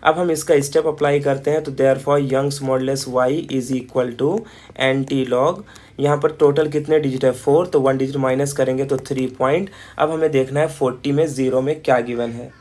अब हम इसका स्टेप अप्लाई करते हैं तो therefore Young's modulus y is equal to anti log, यहाँ पर टोटल कितने डिजिट है 4 तो 1 डिजिट माइनस करेंगे तो 3 पॉइंट। अब हमें देखना है 40 में 0 में क्या गिवन है,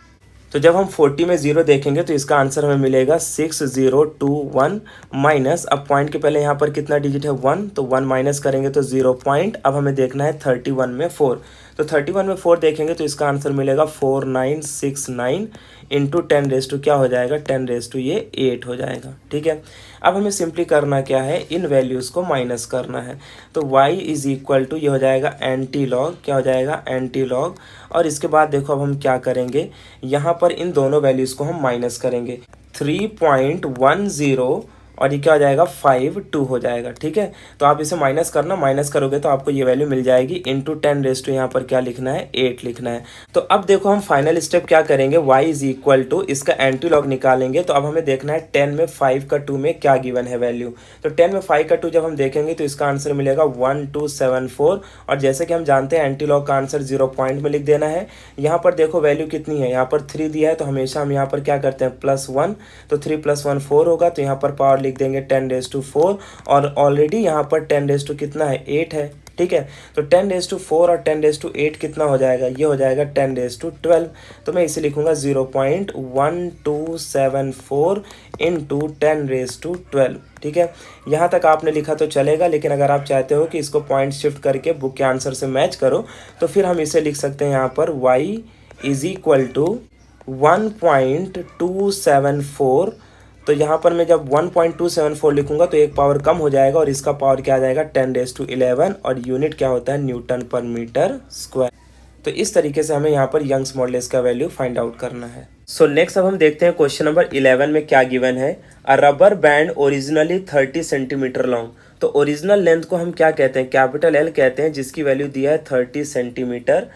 तो जब हम 40 में 0 देखेंगे तो इसका आंसर हमें मिलेगा 6021 माइनस, अब पॉइंट के पहले यहाँ पर कितना डिजिट है 1 तो 1 माइनस करेंगे तो 0 पॉइंट। अब हमें देखना है 31 में 4 तो 31 में 4 देखेंगे तो इसका आंसर मिलेगा 4969 इंटू 10 क्या हो जाएगा 10⁸ हो जाएगा। ठीक है, अब हमें सिंपली करना क्या है इन वैल्यूज़ को माइनस करना है तो y इज इक्वल टू ये हो जाएगा एंटी लॉग, क्या हो जाएगा एंटी लॉग और इसके बाद देखो अब हम क्या करेंगे यहाँ पर इन दोनों वैल्यूज़ को हम माइनस करेंगे 3.10 और ये क्या हो जाएगा 52 हो जाएगा। ठीक है, तो आप इसे माइनस करना, माइनस करोगे तो आपको ये वैल्यू मिल जाएगी इंटू 10 यहाँ पर क्या लिखना है 8 लिखना है। तो अब देखो हम फाइनल स्टेप क्या करेंगे y इज इक्वल टू इसका एंटी लॉग निकालेंगे। तो अब हमें देखना है 10 में 5 का 2 में क्या गिवन है वैल्यू, तो 10 में 5 का 2 जब हम देखेंगे तो इसका आंसर मिलेगा 1274 और जैसे कि हम जानते हैं एंटी लॉग का आंसर 0 पॉइंट में लिख देना है। यहाँ पर देखो वैल्यू कितनी है, यहाँ पर 3 दिया है तो हमेशा हम यहाँ पर क्या करते हैं +1 तो 3 + 1 4 होगा तो यहाँ पर पावर लिख देंगे 10⁻4 और ऑलरेडी यहाँ पर 10 कितना है 8 है। ठीक है, तो 10⁻4 और 10⁸8 कितना हो जाएगा, ये हो जाएगा 10⁻12 तो मैं इसे लिखूंगा 0.1274 इंटू 10⁻12। ठीक है, यहाँ तक आपने लिखा तो चलेगा, लेकिन अगर आप चाहते हो कि इसको पॉइंट शिफ्ट करके बुक के आंसर से मैच करो तो फिर हम इसे लिख सकते हैं यहाँ पर y इज इक्वल टू 1.274 तो यहाँ पर मैं जब 1.274 लिखूंगा तो एक पावर कम हो जाएगा और इसका पावर क्या आ जाएगा 10⁻11 और यूनिट क्या होता है न्यूटन पर मीटर स्क्वायर। तो इस तरीके से हमें यहाँ पर यंग्स मॉडुलस का वैल्यू फाइंड आउट करना है। सो नेक्स्ट अब हम देखते हैं क्वेश्चन नंबर 11 में क्या गिवन है। अ rubber band originally 30 centimetre long, तो ओरिजिनल लेंथ को हम क्या कहते हैं कैपिटल L कहते हैं जिसकी वैल्यू दिया है 30 centimetre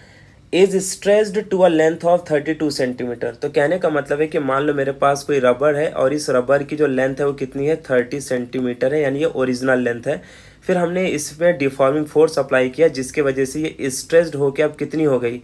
is stretched to a length of 32 centimetre. तो कहने का मतलब है कि मान लो मेरे पास कोई रबर है और इस रबर की जो लेंथ है वो कितनी है 30 सेंटीमीटर है, यानी ये ओरिजिनल लेंथ है। फिर हमने इसमें डिफॉर्मिंग फोर्स अप्लाई किया जिसकी वजह से ये स्ट्रेच्ड होकर अब कितनी हो गई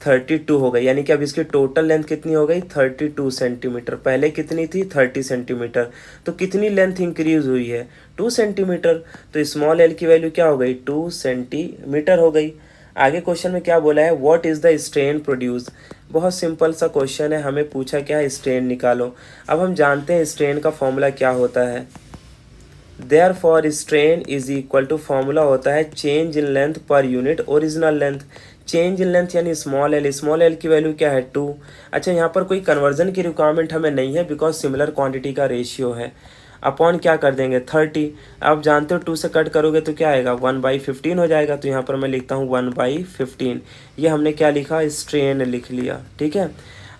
32 हो गई, यानी कि अब इसकी टोटल लेंथ कितनी हो गई 32 सेंटीमीटर। पहले कितनी थी 30 सेंटीमीटर, तो कितनी लेंथ इंक्रीज हुई है 2 सेंटीमीटर। तो स्मॉल एल की वैल्यू क्या हो गई 2 सेंटीमीटर हो गई। आगे क्वेश्चन में क्या बोला है what is the strain produce. बहुत सिंपल सा क्वेश्चन है, हमें पूछा क्या है स्ट्रेन निकालो। अब हम जानते हैं स्ट्रेन का फॉर्मूला क्या होता है, therefore strain is equal to formula होता है change in length per unit original length. Change in length यानी स्मॉल एल की वैल्यू क्या है 2। अच्छा, यहाँ पर कोई कन्वर्जन की रिक्वायरमेंट हमें नहीं है बिकॉज सिमिलर क्वांटिटी का रेशियो है। अपॉन क्या कर देंगे 30, आप जानते हो 2 से कट करोगे तो क्या आएगा 1/15 हो जाएगा। तो यहाँ पर मैं लिखता हूँ 1/15, ये हमने क्या लिखा स्ट्रेन लिख लिया। ठीक है,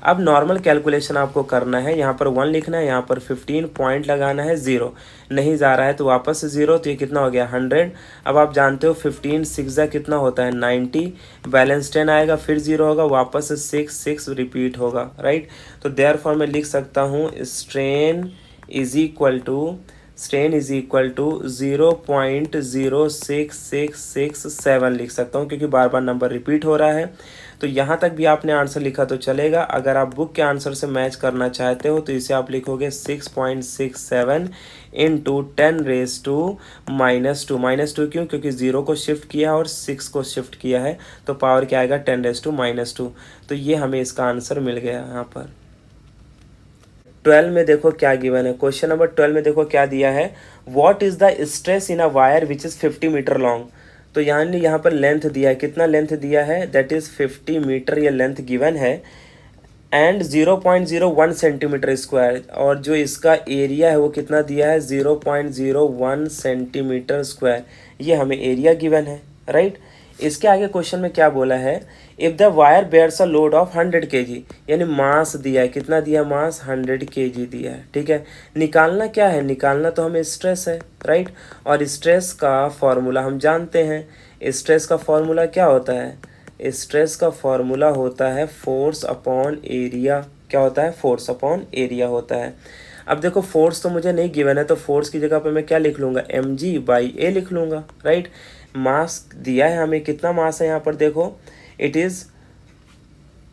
अब नॉर्मल कैलकुलेशन आपको करना है, यहाँ पर 1 लिखना है, यहाँ पर 15 पॉइंट लगाना है, 0 नहीं जा रहा है तो वापस से 0, तो ये कितना हो गया 100। अब आप जानते हो 15 6 कितना होता है 90, बैलेंस 10 आएगा, फिर 0 होगा, वापस से 6 रिपीट होगा, राइट। तो देयरफॉर मैं लिख सकता हूँ स्ट्रेन इज इक्वल टू 0.06667 लिख सकता हूँ, क्योंकि बार बार नंबर रिपीट हो रहा है। तो यहाँ तक भी आपने आंसर लिखा तो चलेगा। अगर आप बुक के आंसर से मैच करना चाहते हो तो इसे आप लिखोगे 6.67 इंटू 10⁻²। -2 क्यों? क्योंकि 0 को शिफ्ट किया और 6 को शिफ्ट किया है, तो पावर क्या आएगा 10⁻²। तो ये हमें इसका आंसर मिल गया यहाँ पर। 12 में देखो क्या गिवन है, क्वेश्चन नंबर 12 में देखो क्या दिया है, what is the stress in a wire which is 50 metre long. तो यहाँ पर लेंथ दिया है, कितना लेंथ दिया है, दैट इज 50 मीटर ये लेंथ गिवन है, एंड 0.01 सेंटीमीटर स्क्वायर, और जो इसका एरिया है वो कितना दिया है 0.01 सेंटीमीटर स्क्वायर, ये हमें एरिया गिवन है, राइट। इसके आगे क्वेश्चन में क्या बोला है, if the wire bears a load of 100 kg, यानी मास दिया है, कितना दिया मास 100 kg दिया है, ठीक है। निकालना क्या है, निकालना तो हमें स्ट्रेस है, राइट। और स्ट्रेस का फॉर्मूला हम जानते हैं, स्ट्रेस का फॉर्मूला क्या होता है, स्ट्रेस का फॉर्मूला होता है फोर्स अपॉन एरिया। क्या होता है, फोर्स अपॉन एरिया होता है। अब देखो फोर्स तो मुझे नहीं गिवन है, तो फोर्स की जगह पे मैं क्या लिख लूँगा mg/a लिख लूँगा, राइट। मास दिया है हमें, कितना मास है यहाँ पर देखो, इट इज़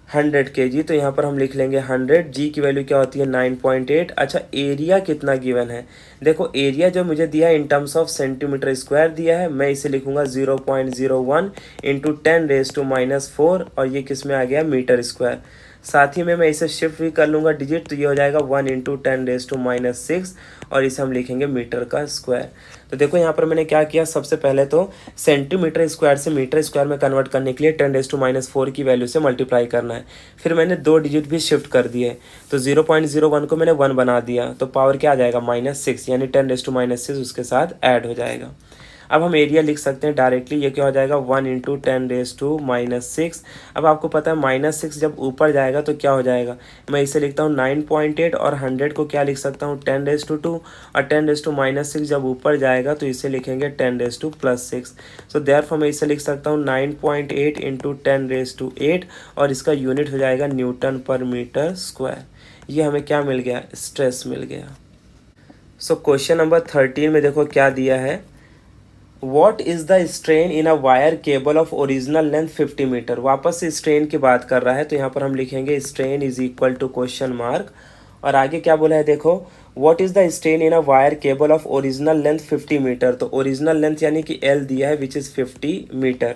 100 kg, तो यहाँ पर हम लिख लेंगे 100। जी की वैल्यू क्या होती है 9.8। अच्छा एरिया कितना गिवन है, देखो एरिया जो मुझे दिया है in terms of centimetre square दिया है, मैं इसे लिखूंगा 0.01 इंटू 10⁻⁻4, और ये किस में आ गया मीटर स्क्वायर। साथ ही में मैं इसे शिफ्ट भी कर लूँगा डिजिट, तो ये हो जाएगा 1 इंटू 10⁻⁶, और इसे हम लिखेंगे मीटर का स्क्वायर। तो देखो यहाँ पर मैंने क्या किया, सबसे पहले तो सेंटीमीटर स्क्वायर से मीटर स्क्वायर में कन्वर्ट करने के लिए 10⁻⁴ की वैल्यू से मल्टीप्लाई करना है। फिर मैंने 2 डिजिट भी शिफ्ट कर दिए, तो 0.01 को मैंने 1 बना दिया, तो पावर क्या आ जाएगा -6, यानी 10⁻⁶ उसके साथ ऐड हो जाएगा। अब हम एरिया लिख सकते हैं डायरेक्टली, ये क्या हो जाएगा 1 इंटू 10⁻⁻6। अब आपको पता है -6 जब ऊपर जाएगा तो क्या हो जाएगा, मैं इसे लिखता हूँ 9.8, और 100 को क्या लिख सकता हूँ 10⁻², और 10⁻⁻6 जब ऊपर जाएगा तो इसे लिखेंगे 10⁻+6। सो देयरफॉर मैं इसे लिख सकता हूँ 9.8 इंटू 10⁻8, और इसका यूनिट हो जाएगा न्यूटन पर मीटर स्क्वायर। ये हमें क्या मिल गया, स्ट्रेस मिल गया। सो क्वेश्चन नंबर 13 में देखो क्या दिया है, what is the strain in a wire cable of original length 50 metre. वापस से स्ट्रेन की बात कर रहा है, तो यहाँ पर हम लिखेंगे strain is equal to question mark, और आगे क्या बोला है देखो, what is the strain in a wire cable of original length 50 metre. तो ओरिजिनल लेंथ यानी कि एल दिया है विच इज़ 50 मीटर,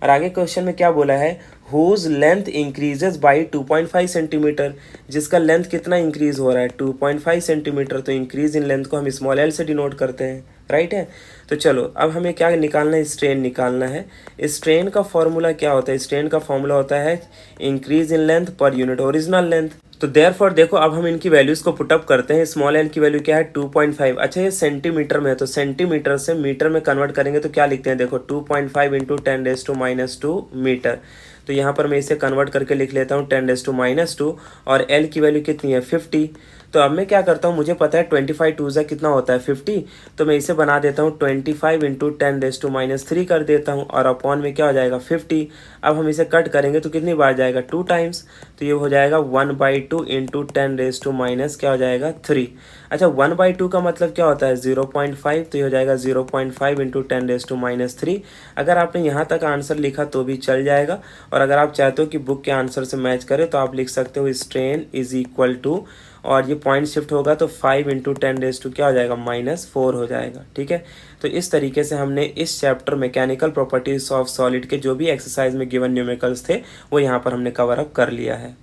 और आगे क्वेश्चन में क्या बोला है, whose length increases by 2.5 centimetre, जिसका लेंथ कितना इंक्रीज हो रहा है 2.5 सेंटीमीटर, तो इंक्रीज इन लेंथ को हम स्मॉल एल से डिनोट करते हैं, राइट है। तो चलो अब हमें क्या निकालना है, स्ट्रेन निकालना है। स्ट्रेन का फॉर्मूला क्या होता है, स्ट्रेन का फॉर्मूला होता है increase in length per unit original length. तो देयरफॉर देखो अब हम इनकी वैल्यूज़ को पुटअप करते हैं। स्मॉल एल की वैल्यू क्या है 2.5। अच्छा ये सेंटीमीटर में है, तो सेंटीमीटर से मीटर में कन्वर्ट करेंगे तो क्या लिखते हैं देखो 2.5 इंटू 10⁻² मीटर। तो यहाँ पर मैं इसे कन्वर्ट करके लिख लेता हूँ 10⁻², और एल की वैल्यू कितनी है 50। तो अब मैं क्या करता हूँ, मुझे पता है 25 2 कितना होता है 50, तो मैं इसे बना देता हूँ 25 इंटू 10⁻³ कर देता हूँ, और अपॉन में क्या हो जाएगा 50। अब हम इसे कट करेंगे तो कितनी बार जाएगा 2 टाइम्स, तो ये हो जाएगा 1/2 इंटू 10⁻³ क्या हो जाएगा 3। अच्छा 1/2 का मतलब क्या होता है 0.5, तो ये हो जाएगा 0.5 इंटू 10⁻³। अगर आपने यहाँ तक आंसर लिखा तो भी चल जाएगा, और अगर आप चाहते हो कि बुक के आंसर से मैच करें तो आप लिख सकते हो स्ट्रेन इज इक्वल टू, और ये पॉइंट शिफ्ट होगा तो 5 इंटू 10⁻² क्या हो जाएगा -4 हो जाएगा, ठीक है। तो इस तरीके से हमने इस chapter mechanical properties of solid के जो भी एक्सरसाइज में गिवन न्यूमेरिकल्स थे वो यहाँ पर हमने कवर अप कर लिया है।